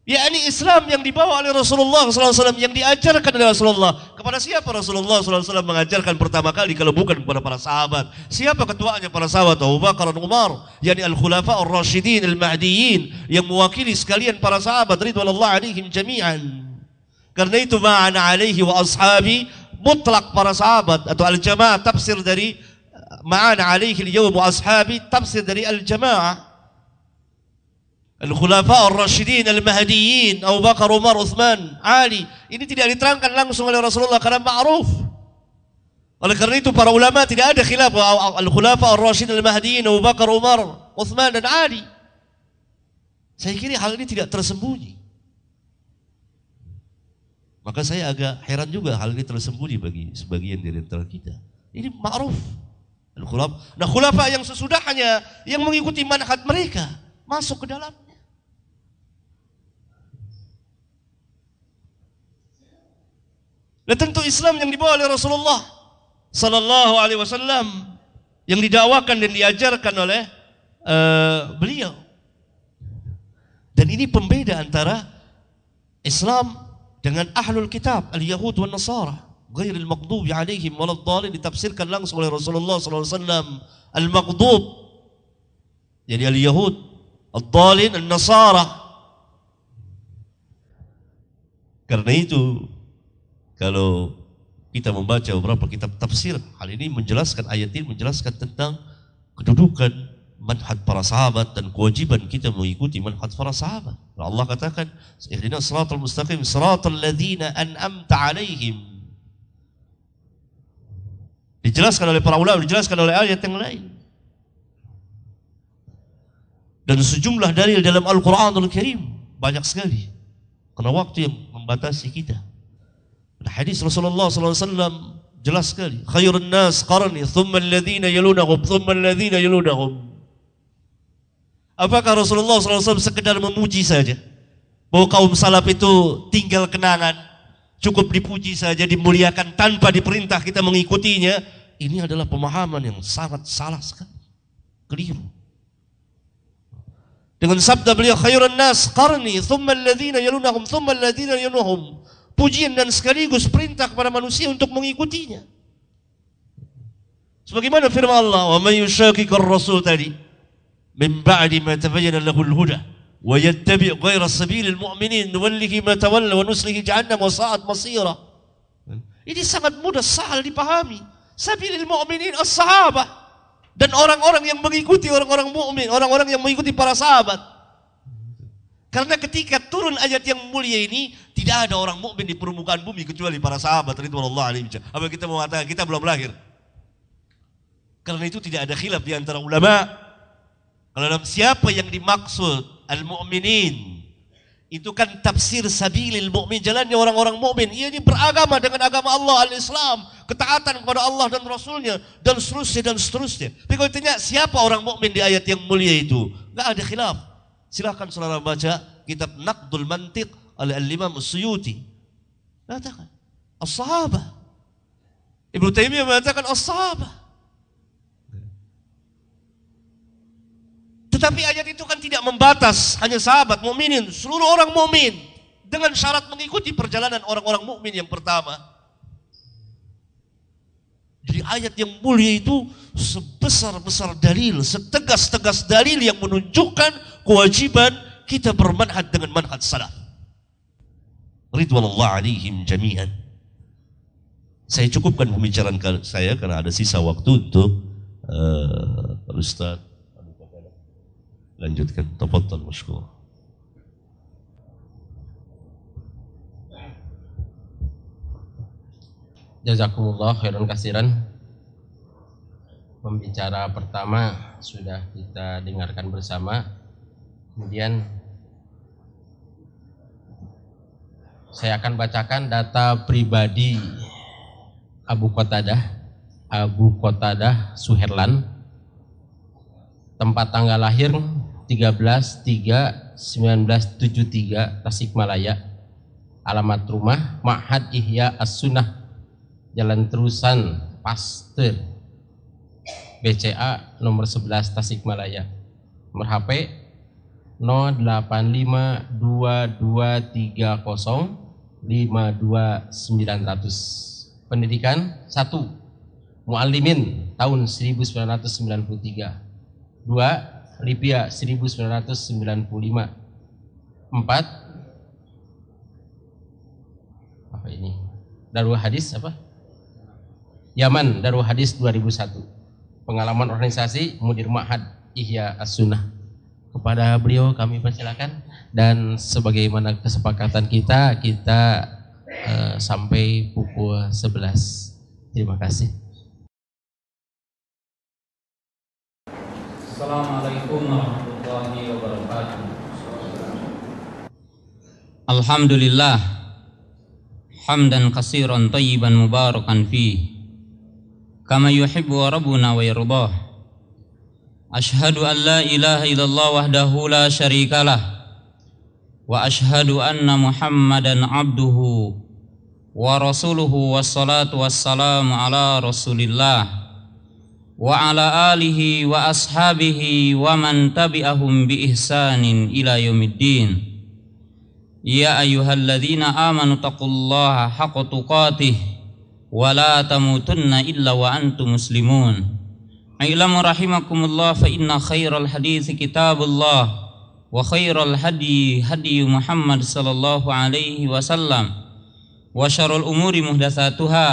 yakni Islam yang dibawa oleh Rasulullah SAW, yang diajarkan oleh Rasulullah. Kepada siapa Rasulullah SAW mengajarkan pertama kali kalau bukan kepada para sahabat? Siapa ketuanya para sahabat? Abu Bakar dan Umar, yakni al-khulafa ar-rasyidin al-mahdiyin, yang mewakili sekalian para sahabat ridwanullah alaihim jami'an. Karena itu ma'ana alaihi wa ashabi mutlak para sahabat, atau al-jamaah tafsir dari ma'ana alaihi al-yawm wa ashabi tafsir dari al-jamaah. Al-Khulafa Ar-Rasyidin Al-Mahdiyin Abu Bakar, Umar, Uthman, Ali. Ini tidak diterangkan langsung oleh Rasulullah karena ma'ruf. Oleh karena itu para ulama tidak ada khilaf Al-Khulafa Ar-Rasyidin Al-Mahdiyin Abu Bakar, Umar, Uthman dan Ali. Saya kira hal ini tidak tersembunyi. Maka saya agak heran juga hal ini tersembunyi bagi sebagian dari antara kita. Ini ma'ruf. Al-Khulafa. Nah, khulafa yang sesudahnya yang mengikuti manhaj mereka masuk ke dalam. Dan tentu Islam yang dibawa oleh Rasulullah Sallallahu Alaihi Wasallam, yang didakwakan dan diajarkan oleh beliau. Dan ini pembeda antara Islam dengan Ahlul Kitab, Al-Yahud wa Nasara. Ghairil maghdubi alaihim waladdallin ditafsirkan langsung oleh Rasulullah SAW. Al-maghdub jadi al-Yahud, ad-dallin an-Nasara. Karena itu kalau kita membaca beberapa kitab tafsir, hal ini menjelaskan ayat ini menjelaskan tentang kedudukan manhaj para sahabat dan kewajiban kita mengikuti manhaj para sahabat. Allah katakan, ihdinas siratal mustaqim siratal ladzina an'amta alaihim. Dijelaskan oleh para ulama, dijelaskan oleh ayat yang lain. Dan sejumlah dalil dalam Al-Qur'anul Karim banyak sekali. Karena waktu yang membatasi kita. Hadis Rasulullah SAW jelas sekali. Khairun nas qarni, thumma alladhina yalunahum, thumma alladhina yalunahum. Apakah Rasulullah SAW sekedar memuji saja? Bahwa kaum salaf itu tinggal kenangan, cukup dipuji saja, dimuliakan tanpa diperintah kita mengikutinya. Ini adalah pemahaman yang sangat salah sekali, keliru. Dengan sabda beliau, khairun nas qarni, thumma alladhina yalunahum, thumma alladhina yalunahum. Pujian dan sekaligus perintah kepada manusia untuk mengikutinya. Sebagaimana firman Allah, wa may yushaqiqir rasul tadi, min ba'di ma tabayyana lahul huda, wa yattabi' ghayra sabilil mu'minin, nuwallihi ma tawalla wa nuslihi jahannam wa sa'at masira. Ini sangat mudah, sahal dipahami. Sabilil mu'minin as-sahabah, dan orang-orang yang mengikuti orang-orang mukmin, orang-orang yang mengikuti para sahabat. Karena ketika turun ayat yang mulia ini, tidak ada orang mukmin di permukaan bumi kecuali para sahabat ridwanullah alaihim. Apa kita mau mengatakan kita belum lahir? Karena itu tidak ada khilaf di antara ulama. Kalau dalam siapa yang dimaksud al-mu'minin, itu kan tafsir sabilil mu'min, jalannya orang-orang mukmin. Ia ini beragama dengan agama Allah, al-Islam, ketaatan kepada Allah dan Rasulnya, dan seterusnya dan seterusnya. Tapi kalau ditanya siapa orang mukmin di ayat yang mulia itu, nggak ada khilaf. Silahkan saudara baca kitab Naqdul Mantiq oleh Al-Imam As-Suyuti. Katakan as-sahabah. Ibnu Taimiyah mengatakan as-sahabah. Tetapi ayat itu kan tidak membatas hanya sahabat mukminin, seluruh orang mukmin dengan syarat mengikuti perjalanan orang-orang mukmin yang pertama. Jadi ayat yang mulia itu sebesar-besar dalil, setegas-tegas dalil yang menunjukkan kewajiban kita bermanhaj dengan manhaj salaf. Ridwanullah alaihim jami'an. Saya cukupkan pembicaraan saya karena ada sisa waktu untuk Ustaz lanjutkan. Tafadhal mashkur. Jazakumullah khairan katsiran. Pembicara pertama sudah kita dengarkan bersama. Kemudian saya akan bacakan data pribadi Abu Qatadah Suherlan. Tempat tanggal lahir 13/3/1973 Tasikmalaya. Alamat rumah Ma'had Ihya As-Sunnah, Jalan Terusan Pasteur, BCA nomor 11 Tasikmalaya. Nomor HP 085223052900. Pendidikan 1. Muallimin tahun 1993. 2. Libya 1995. 4. Apa ini? Darul Hadis apa? Yaman, Darul Hadis 2001. Pengalaman organisasi Mudir Ma'had Ihya As-Sunnah. Kepada beliau kami persilakan, dan sebagaimana kesepakatan kita sampai pukul 11. Terima kasih. Assalamualaikum warahmatullahi wabarakatuh. Alhamdulillah hamdan katsiran thayyiban mubarakan fi kama yuhibbu rabbuna wa yardah. Ashhadu an la ilaha illallah wahdahu la syarikalah wa ashhadu anna Muhammadan abduhu wa rasuluhu wassalatu wassalamu ala Rasulillah wa ala alihi wa ashabihi wa man tabi'ahum bi ihsanin ila yaumiddin. Ya ayyuhalladzina amanu taqullaha haqqa tuqatih wa la tamutunna illa wa antum muslimun. Ailamu rahimakumullah fa inna khairal hadithi kitabullah wa khairal hadi hadi Muhammad sallallahu alaihi wasallam wa syarrul umuri muhdatsatuha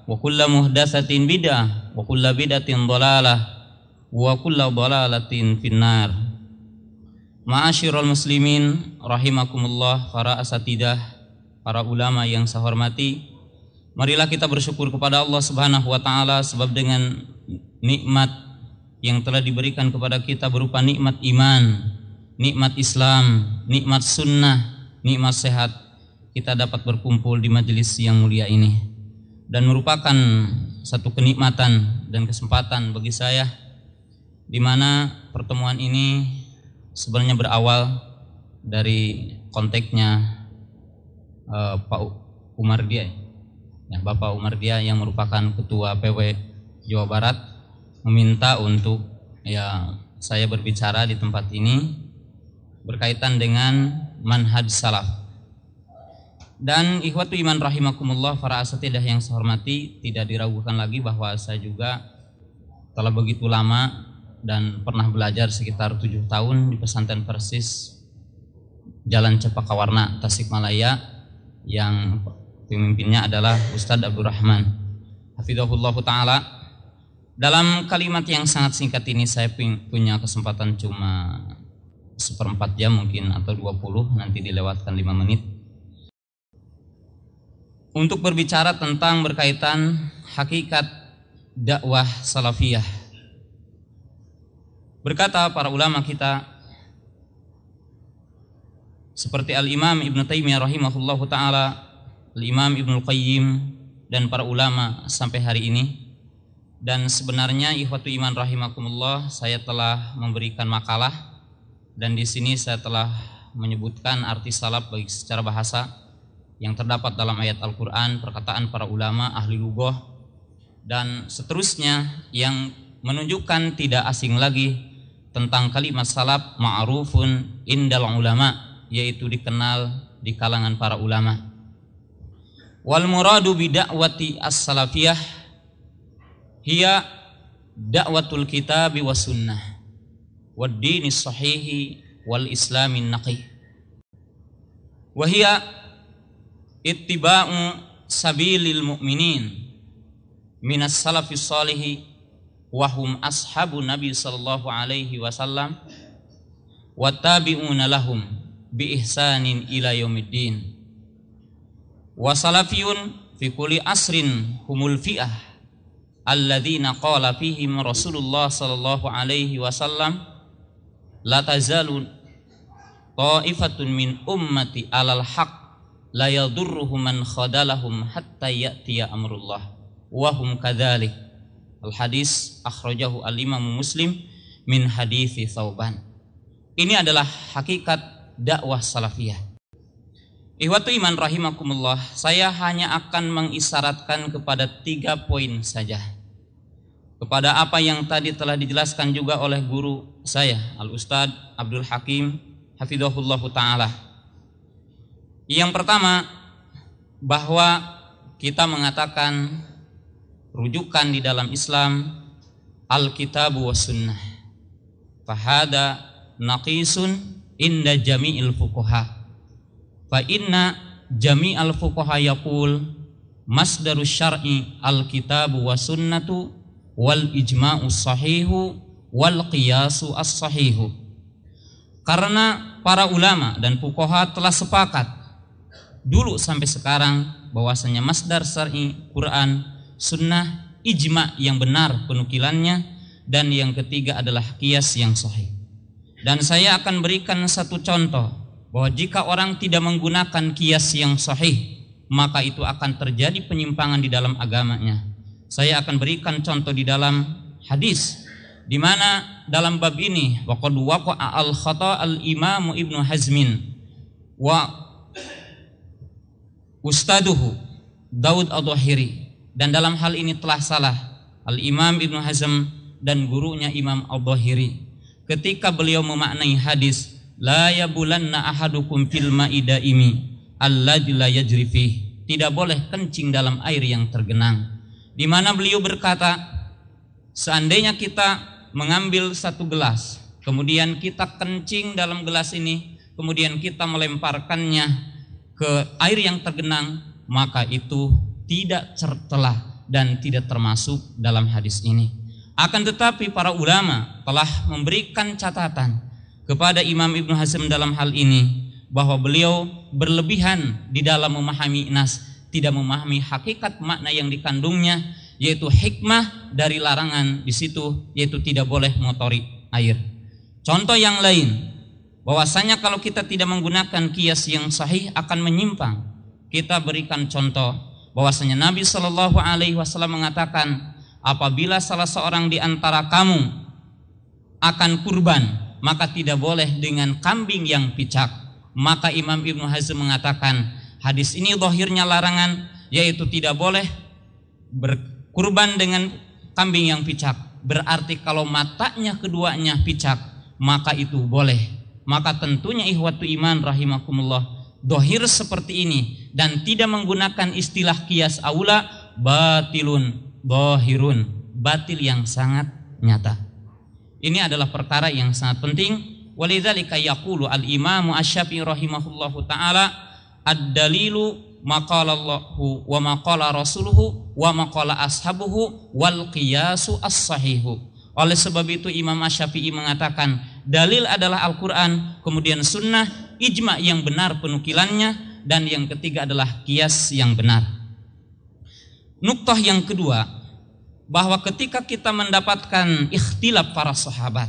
wa kullu muhdatsatin bid'ah wa kullu bid'atin dhalalah wa kullu dhalalatin finnar. Ma'asyiral muslimin rahimakumullah, para asatidah, para ulama yang saya hormati, marilah kita bersyukur kepada Allah Subhanahu wa taala sebab dengan nikmat yang telah diberikan kepada kita berupa nikmat iman, nikmat Islam, nikmat sunnah, nikmat sehat, kita dapat berkumpul di majelis yang mulia ini, dan merupakan satu kenikmatan dan kesempatan bagi saya, di mana pertemuan ini sebenarnya berawal dari kontaknya Pak Umar Dia, ya, Bapak Umar Dia yang merupakan Ketua PW Jawa Barat, meminta untuk saya berbicara di tempat ini berkaitan dengan manhaj salaf. Dan ikhwatu iman rahimakumullah, para asatidah yang saya hormati, tidak diragukan lagi bahwa saya juga telah begitu lama dan pernah belajar sekitar 7 tahun di pesantren Persis Jalan Cepaka Warna, Tasikmalaya, yang pemimpinnya adalah Ustadz Abdul Rahman hafizahullah ta'ala. Dalam kalimat yang sangat singkat ini saya punya kesempatan cuma 1/4 jam mungkin atau 20, nanti dilewatkan 5 menit, untuk berbicara tentang berkaitan hakikat dakwah salafiyah. Berkata para ulama kita seperti Al-Imam Ibn Taimiyah rahimahullahu ta'ala, Al-Imam Ibnul Qayyim, dan para ulama sampai hari ini. Dan sebenarnya ikhwatu iman rahimakumullah, saya telah memberikan makalah, dan di sini saya telah menyebutkan arti salaf baik secara bahasa yang terdapat dalam ayat Al-Quran, perkataan para ulama, ahli lughah, dan seterusnya yang menunjukkan tidak asing lagi tentang kalimat salaf ma'rufun indal ulama, yaitu dikenal di kalangan para ulama. Wal muradu bi da'wati as-salafiyah hiya da'watul kitabi was sunnah wad dinis sahihi wal islamin naqi wa hiya ittiba'u sabilil mu'minin minas salafis salihi wa hum ashabu nabi sallallahu alaihi wasallam wa tabi'una lahum bi ihsanin ila yaumiddin. Wa salafiyun fi kulli asrin humul fi'ah alladzina qala fihim Rasulullah sallallahu alaihi wasallam la tazalu ta'ifatun min ummati alal haq la yadurruhum man khadalahum hatta ya'tiya amrullah wa hum kadzalik. Al hadis akhrajahu al-Imam Muslim min hadithi Thauban. Ini adalah hakikat dakwah salafiyah. Ikhwatu iman rahimakumullah, saya hanya akan mengisyaratkan kepada 3 poin saja, kepada apa yang tadi telah dijelaskan juga oleh guru saya Al-Ustadz Abdul Hakim hafizahullah ta'ala. Yang pertama, bahwa kita mengatakan rujukan di dalam Islam Al-Kitabu was Sunnah, fahada naqisun inda jami'il fuqaha, fa inna jami'al fuqaha yaqul masdarus syar'i al-kitabu was sunnatu wal ijma'u sahihu wal qiyasu as-sahihu. Karena para ulama dan fuqaha telah sepakat dulu sampai sekarang bahwasanya masdar syar'i Quran, sunnah, ijma yang benar penukilannya, dan yang ketiga adalah qiyas yang sahih. Dan saya akan berikan satu contoh bahwa jika orang tidak menggunakan qiyas yang sahih, maka itu akan terjadi penyimpangan di dalam agamanya. Saya akan berikan contoh di dalam hadis, di mana dalam bab ini waqad waqa'a al-khata' al-Imam Ibnu Hazmin wa ustaduhu Daud Adh-Dhahiri, dan dalam hal ini telah salah al-Imam Ibnu Hazm dan gurunya Imam Adh-Dhahiri ketika beliau memaknai hadis la yabulanna ahadukum fil ma'idaimi alladzi la yajri fih, tidak boleh kencing dalam air yang tergenang. Di mana beliau berkata, seandainya kita mengambil satu gelas, kemudian kita kencing dalam gelas ini, kemudian kita melemparkannya ke air yang tergenang, maka itu tidak tercela dan tidak termasuk dalam hadis ini. Akan tetapi para ulama telah memberikan catatan kepada Imam Ibnu Hazm dalam hal ini, bahwa beliau berlebihan di dalam memahami nas, tidak memahami hakikat makna yang dikandungnya, yaitu hikmah dari larangan di situ, yaitu tidak boleh mengotori air. Contoh yang lain, bahwasanya kalau kita tidak menggunakan kias yang sahih akan menyimpang. Kita berikan contoh bahwasanya Nabi Shallallahu Alaihi Wasallam mengatakan, apabila salah seorang di antara kamu akan kurban, maka tidak boleh dengan kambing yang picak. Maka Imam Ibnu Hazm mengatakan, hadis ini zahirnya larangan, yaitu tidak boleh berkurban dengan kambing yang picak. Berarti kalau matanya keduanya picak, maka itu boleh. Maka tentunya ikhwatu iman rahimakumullah, zahir seperti ini dan tidak menggunakan istilah qiyas aula, batilun zahirun, batil yang sangat nyata. Ini adalah perkara yang sangat penting. Walidzalika yaqulu al-Imam Asy-Syafi'i rahimahullahu taala, ad-dalilu maqala Allahu wa maqala rasuluhu wa maqala ashabuhu wal qiyasu as-sahihu. Oleh sebab itu Imam Asy-Syafi'i mengatakan, dalil adalah Al-Quran, kemudian sunnah, ijma yang benar penukilannya, dan yang ketiga adalah qiyas yang benar. Nuktah yang kedua, bahwa ketika kita mendapatkan ikhtilaf para sahabat,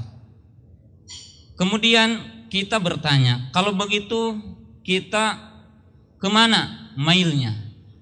kemudian kita bertanya, kalau begitu kita kemana mailnya?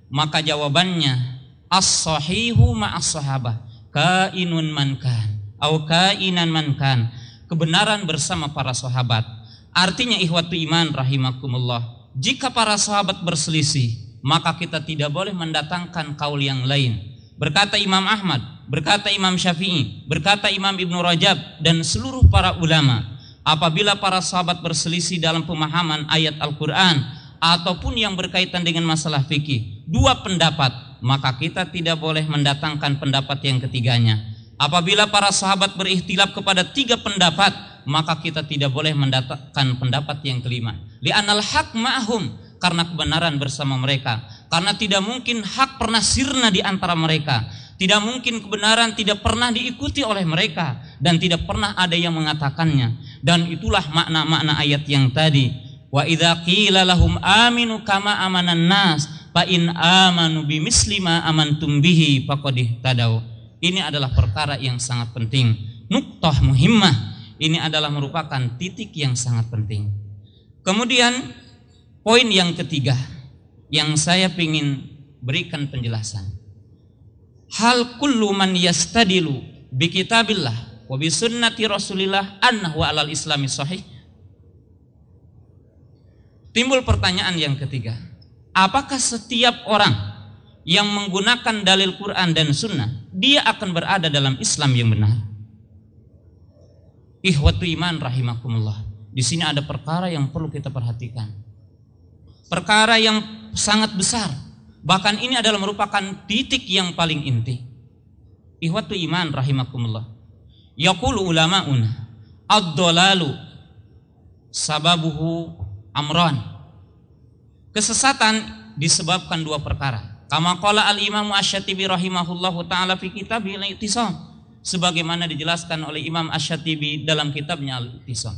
Maka jawabannya, as-sahihu ma'as sahabah, kainun mankan au kainan mankan, kebenaran bersama para sahabat. Artinya ikhwatu iman rahimakumullah, jika para sahabat berselisih, maka kita tidak boleh mendatangkan kaul yang lain. Berkata Imam Ahmad, berkata Imam Syafi'i, berkata Imam Ibnu Rajab dan seluruh para ulama, apabila para sahabat berselisih dalam pemahaman ayat Al-Quran ataupun yang berkaitan dengan masalah fikih, dua pendapat, maka kita tidak boleh mendatangkan pendapat yang ketiganya. Apabila para sahabat berikhtilaf kepada tiga pendapat, maka kita tidak boleh mendatangkan pendapat yang kelima. Li'anal haq ma'hum, karena kebenaran bersama mereka. Karena tidak mungkin hak pernah sirna di antara mereka. Tidak mungkin kebenaran tidak pernah diikuti oleh mereka, dan tidak pernah ada yang mengatakannya. Dan itulah makna-makna ayat yang tadi. Wa idza qila lahum aminu kama amanan nas fa in amanu bimisli ma amantum bihi faqad ihtadaw. Ini adalah perkara yang sangat penting. Nuktah muhimmah, ini adalah merupakan titik yang sangat penting. Kemudian poin yang ketiga yang saya ingin berikan penjelasan. Hal kullu man yastadilu bi kitabillah wa bi sunnati Rasulillah annahu alal islami sahih. Timbul pertanyaan yang ketiga, apakah setiap orang yang menggunakan dalil Quran dan sunnah, dia akan berada dalam Islam yang benar? Ikhwatu iman rahimakumullah, di sini ada perkara yang perlu kita perhatikan, perkara yang sangat besar, bahkan ini adalah merupakan titik yang paling inti. Ikhwatu iman rahimakumullah, yaqulu ulama'una ad-dalalu sababuhu amran. Kesesatan disebabkan dua perkara. Kama qala al-Imam Asy-Syatibi rahimahullahu taala fi kitabih al-I'tisam, sebagaimana dijelaskan oleh Imam Asy-Syatibi dalam kitabnya Al-I'tisam.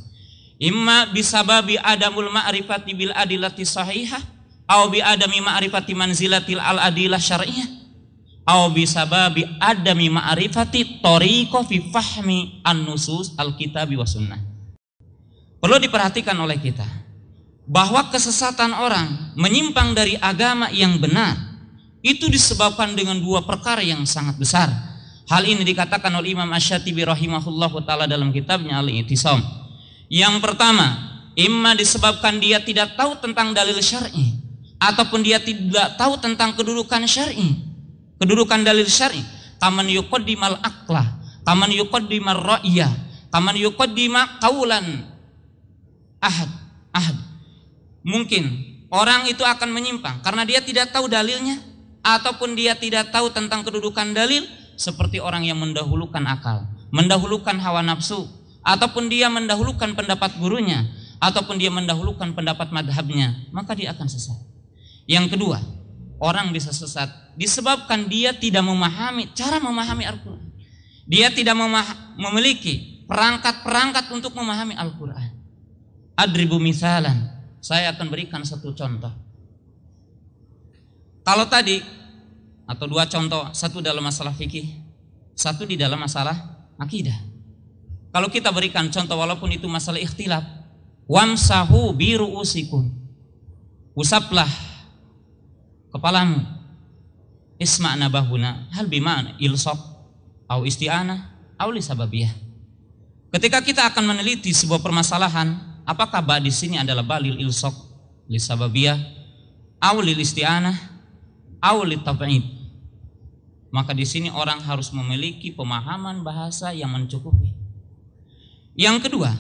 Imma bisababi adamul ma'rifati bil adillati sahihah, aw bi adami ma'rifati manzilatil al-adillah syar'iyyah, aw bisababi adami ma'rifati tariqah fi fahmi an-nusus al-kitabi wa sunnah. Perlu diperhatikan oleh kita bahwa kesesatan orang menyimpang dari agama yang benar itu disebabkan dengan dua perkara yang sangat besar. Hal ini dikatakan oleh Imam Asy-Syatibi rahimahullahu taala dalam kitabnya Al-I'tisam. Yang pertama, imma disebabkan dia tidak tahu tentang dalil syar'i, ataupun dia tidak tahu tentang kedudukan syar'i, kedudukan dalil syar'i. Kaman yuqaddimal aqlah, kaman yuqaddimar ra'ya, kaman yuqaddima qaulan ahad. Mungkin orang itu akan menyimpang karena dia tidak tahu dalilnya ataupun dia tidak tahu tentang kedudukan dalil, seperti orang yang mendahulukan akal, mendahulukan hawa nafsu, ataupun dia mendahulukan pendapat gurunya, ataupun dia mendahulukan pendapat madhabnya, maka dia akan sesat. Yang kedua, orang bisa sesat disebabkan dia tidak memahami cara memahami Al-Quran. Dia tidak memiliki perangkat-perangkat untuk memahami Al-Quran. Adribu misalan, saya akan berikan satu contoh. Kalau tadi, atau dua contoh, satu dalam masalah fikih, satu di dalam masalah akidah. Kalau kita berikan contoh walaupun itu masalah ikhtilaf, wamsahu biru'usikum, usaplah kepalamu, isma'na bahuna, hal bima'na ilsaq, au isti'anah, au lisababiyah. Ketika kita akan meneliti sebuah permasalahan, apakah ba di sini adalah balil ilsaq, lisababiyah, au lil isti'anah, au litab'id, maka di sini orang harus memiliki pemahaman bahasa yang mencukupi. Yang kedua,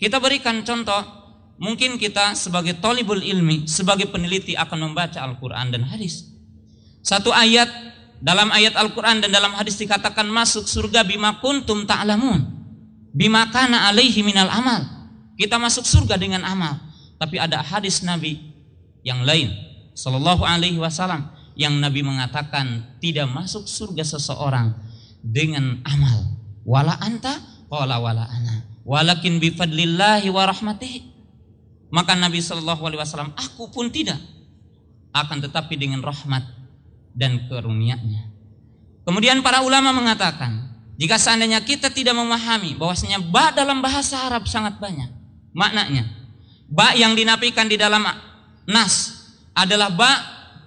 kita berikan contoh, mungkin kita sebagai thalibul ilmi, sebagai peneliti akan membaca Al-Quran dan hadis. Satu ayat, dalam ayat Al-Quran dan dalam hadis dikatakan masuk surga bima kuntum ta'lamun, bima kana alaihi minal amal. Kita masuk surga dengan amal. Tapi ada hadis Nabi yang lain sallallahu alaihi wasallam yang Nabi mengatakan tidak masuk surga seseorang dengan amal. Wala anta qala wala ana walakin bifadlillahi wa rahmatihi. Maka Nabi sallallahu alaihi wasallam, aku pun tidak, akan tetapi dengan rahmat dan karunia-Nya. Kemudian para ulama mengatakan, jika seandainya kita tidak memahami bahwasanya ba dalam bahasa Arab sangat banyak maknanya. Ba yang dinafikan di dalam nas adalah ba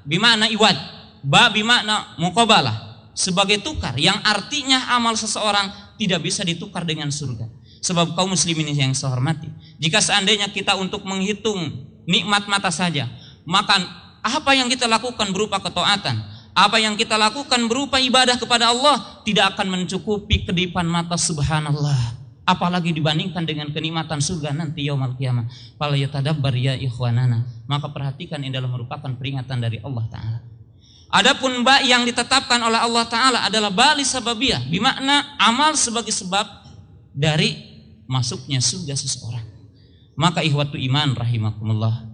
bimakna iwad, ba bimakna muqabalah, sebagai tukar, yang artinya amal seseorang tidak bisa ditukar dengan surga. Sebab kaum muslimin yang saya hormati, jika seandainya kita untuk menghitung nikmat mata saja, maka apa yang kita lakukan berupa ketaatan, apa yang kita lakukan berupa ibadah kepada Allah tidak akan mencukupi kedipan mata, subhanallah. Apalagi dibandingkan dengan kenikmatan surga nanti yaumul qiyamah. Fala yatadabbar ya ikhwanana. Maka perhatikan, ini adalah merupakan peringatan dari Allah Ta'ala. Adapun ba yang ditetapkan oleh Allah Ta'ala adalah bali sababiyah, bimakna amal sebagai sebab dari masuknya surga seseorang. Maka ikhwatu iman rahimakumullah,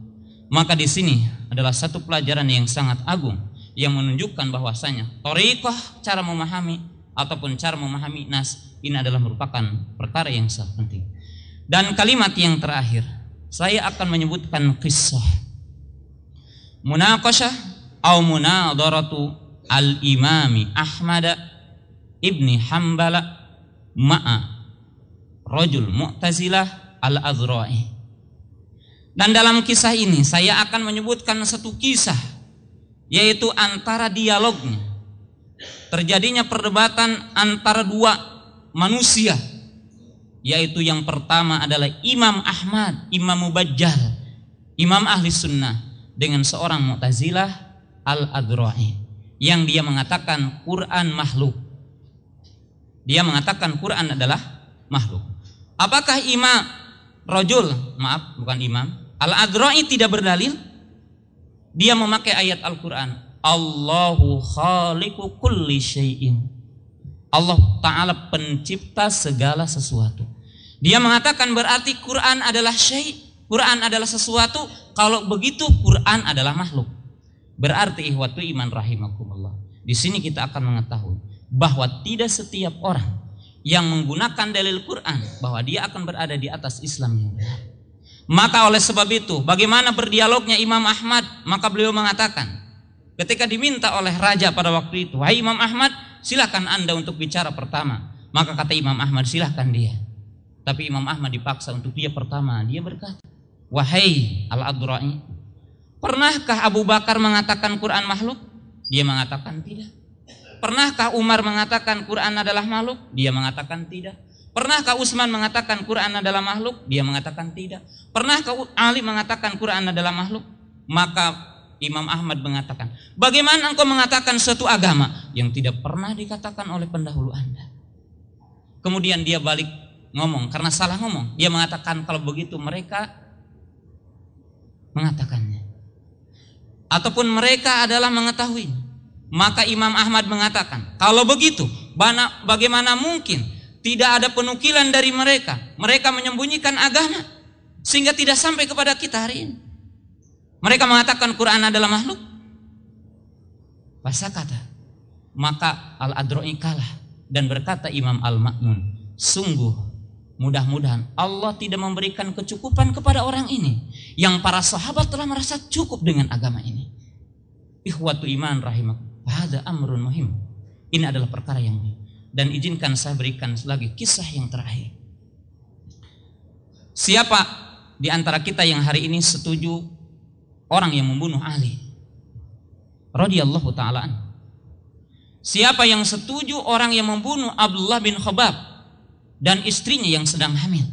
maka di sini adalah satu pelajaran yang sangat agung yang menunjukkan bahwasanya thariqah cara memahami ataupun cara memahami nas ini adalah merupakan perkara yang sangat penting. Dan kalimat yang terakhir, saya akan menyebutkan kisah munaqashah atau munadaratu al-imami Ahmad ibni Hanbal ma'a rajul mu'tazilah al-Azra'i. Dan dalam kisah ini saya akan menyebutkan satu kisah, yaitu antara dialognya, terjadinya perdebatan antara dua manusia, yaitu yang pertama adalah Imam Ahmad, Imam Mubajjal, Imam Ahli Sunnah, dengan seorang Mu'tazilah al-Azra'i, yang dia mengatakan Quran makhluk. Dia mengatakan Quran adalah makhluk. Apakah Imam Al-Azra'i tidak berdalil? Dia memakai ayat Al-Quran, Allahu khaliqu kulli syai'in. Allah Ta'ala pencipta segala sesuatu. Dia mengatakan berarti Quran adalah syai', Quran adalah sesuatu. Kalau begitu Quran adalah makhluk. Berarti ihwatu iman rahimakumullah, di sini kita akan mengetahui bahwa tidak setiap orang yang menggunakan dalil Quran bahwa dia akan berada di atas Islam yang benar. Maka oleh sebab itu, bagaimana berdialognya Imam Ahmad? Maka beliau mengatakan, ketika diminta oleh raja pada waktu itu, wahai Imam Ahmad, silakan Anda untuk bicara pertama. Maka kata Imam Ahmad, silahkan dia. Tapi Imam Ahmad dipaksa untuk dia pertama. Dia berkata, wahai Al-Azra'i, pernahkah Abu Bakar mengatakan Quran makhluk? Dia mengatakan tidak. Pernahkah Umar mengatakan Quran adalah makhluk? Dia mengatakan tidak. Pernahkah Utsman mengatakan Quran adalah makhluk? Dia mengatakan tidak. Pernahkah Ali mengatakan Quran adalah makhluk? Maka Imam Ahmad mengatakan, bagaimana engkau mengatakan suatu agama yang tidak pernah dikatakan oleh pendahulu Anda? Kemudian dia balik ngomong, karena salah ngomong. Dia mengatakan kalau begitu mereka mengatakannya. ataupun mereka adalah mengetahui. Maka Imam Ahmad mengatakan, kalau begitu bagaimana mungkin tidak ada penukilan dari mereka? Mereka menyembunyikan agama sehingga tidak sampai kepada kita hari ini. Mereka mengatakan Quran adalah makhluk. Bahasa kata. Maka Al-Adro'i kalah dan berkata Imam Al-Ma'mun, sungguh mudah-mudahan Allah tidak memberikan kecukupan kepada orang ini yang para sahabat telah merasa cukup dengan agama ini. Ikhwatu iman rahimakum, hadza amrun muhim. Ini adalah perkara yang muhim. Dan izinkan saya berikan lagi kisah yang terakhir. Siapa di antara kita yang hari ini setuju orang yang membunuh Ali radhiyallahu ta'ala anhu? Siapa yang setuju orang yang membunuh Abdullah bin Khabbab dan istrinya yang sedang hamil?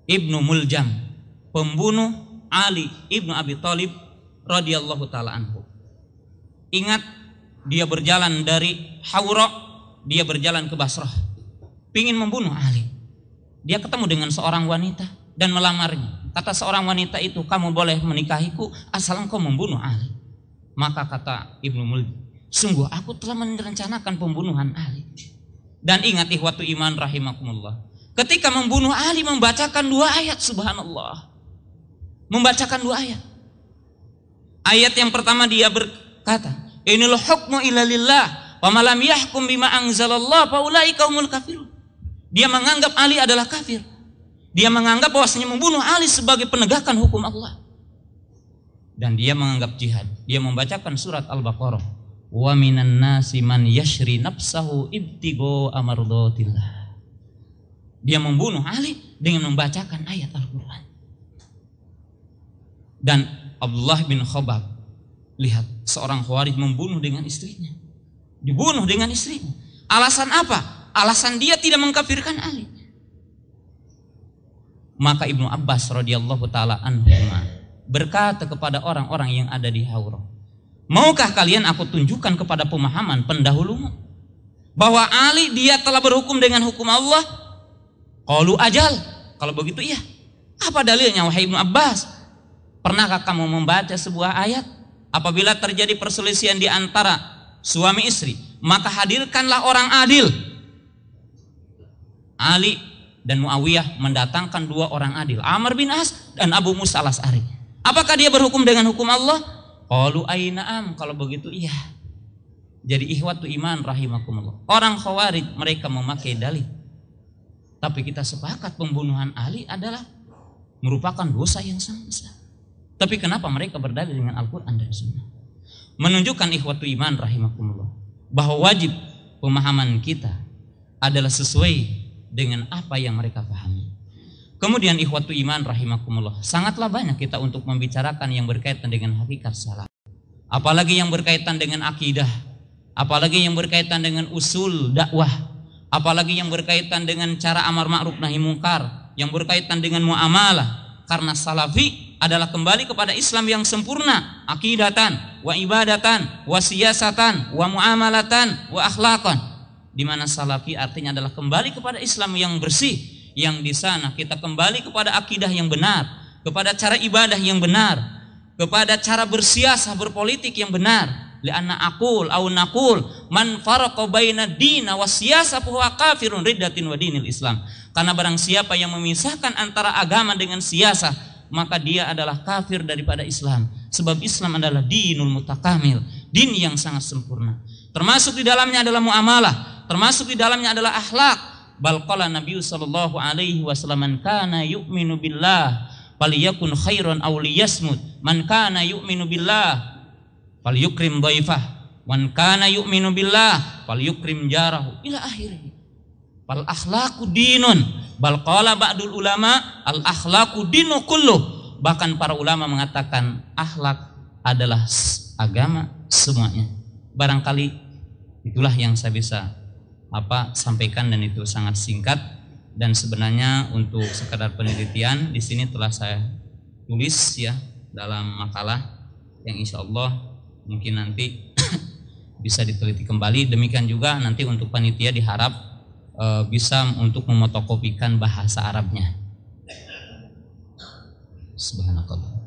Ibnu Muljam, pembunuh Ali ibnu Abi Thalib radhiyallahu ta'ala anhu. Ingat, dia berjalan dari Hawra, dia berjalan ke Basrah, pingin membunuh Ali. Dia ketemu dengan seorang wanita dan melamarnya. Kata seorang wanita itu, kamu boleh menikahiku asal engkau membunuh Ali. Maka kata Ibnu Muljam, sungguh aku telah merencanakan pembunuhan Ali. Dan ingat ikhwatu iman rahimakumullah, ketika membunuh Ali membacakan 2 ayat, subhanallah. Membacakan 2 ayat. Ayat yang pertama dia berkata, inil hukmu illa lillah wa ma lam yahkum bima anzalallah fa ulaika humul kafirun. Dia menganggap Ali adalah kafir. Dia menganggap bahwasanya membunuh Ali sebagai penegakan hukum Allah. Dan dia menganggap jihad. Dia membacakan surat Al-Baqarah. Wa minan nasi man yashri nafsahu ibtigo amardotillah. Dia membunuh Ali dengan membacakan ayat Al-Quran. Dan Abdullah bin Khabbab, lihat, seorang Khawarij membunuh dengan istrinya. Dibunuh dengan istrinya. Alasan apa? Alasan dia tidak mengkafirkan Ali. Maka Ibnu Abbas radhiyallahu ta'ala anhu berkata kepada orang-orang yang ada di Hawra, maukah kalian aku tunjukkan kepada pemahaman pendahulumu bahwa Ali dia telah berhukum dengan hukum Allah? Qalu ajal. Kalau begitu iya. Apa dalilnya wahai Ibnu Abbas? Pernahkah kamu membaca sebuah ayat? Apabila terjadi perselisihan di antara suami istri, maka hadirkanlah orang adil. Ali dan Muawiyah mendatangkan 2 orang adil, Amr bin As dan Abu Musa al-Asy'ari. Apakah dia berhukum dengan hukum Allah? Qalu aina'am. Kalau begitu iya. Jadi ikhwatu iman rahimakumullah, orang Khawarij mereka memakai dalil, tapi kita sepakat pembunuhan Ali adalah merupakan dosa yang sangat besar. Tapi kenapa mereka berdalil dengan Al-Quran dan Sunnah? Menunjukkan ikhwatu iman rahimakumullah bahwa wajib pemahaman kita adalah sesuai dengan apa yang mereka pahami. Kemudian ikhwatu iman rahimakumullah, sangatlah banyak kita untuk membicarakan yang berkaitan dengan hakikat salat. Apalagi yang berkaitan dengan akidah, apalagi yang berkaitan dengan usul dakwah, apalagi yang berkaitan dengan cara amar ma'ruf nahi mungkar, yang berkaitan dengan muamalah. Karena salafi adalah kembali kepada Islam yang sempurna, akidatan, wa ibadatan, wa siyasatan, wa muamalatan, wa akhlaqan. Di mana salafi artinya adalah kembali kepada Islam yang bersih, yang di sana kita kembali kepada akidah yang benar, kepada cara ibadah yang benar, kepada cara bersiasah berpolitik yang benar. Li'anna aqul au naqul man faraqa baina dina wa siyasah fa huwa kafirun riddatin wa dinil Islam. Karena barang siapa yang memisahkan antara agama dengan siasah, maka dia adalah kafir daripada Islam. Sebab Islam adalah dinul mutakamil, din yang sangat sempurna. Termasuk di dalamnya adalah muamalah, termasuk di dalamnya adalah akhlak. Bal qala Nabi sallallahu alaihi wasallam, man kana yu'minu billah falyakun khairan aw liyasmut, man kana yu'minu billah falyukrim dhaifah, man kana yu'minu billah falyukrim jarahu, ila akhirih. Fal akhlaqu dinun, bal qala ba'dul ulama al akhlaqu dinu kulluh. Bahkan para ulama mengatakan akhlak adalah agama semuanya. Barangkali itulah yang saya bisa sampaikan, dan itu sangat singkat, dan sebenarnya untuk sekadar penelitian di sini telah saya tulis ya dalam makalah yang insya Allah mungkin nanti bisa diteliti kembali. Demikian juga nanti untuk panitia diharap bisa untuk memotokopikan bahasa Arabnya Subhanakallah.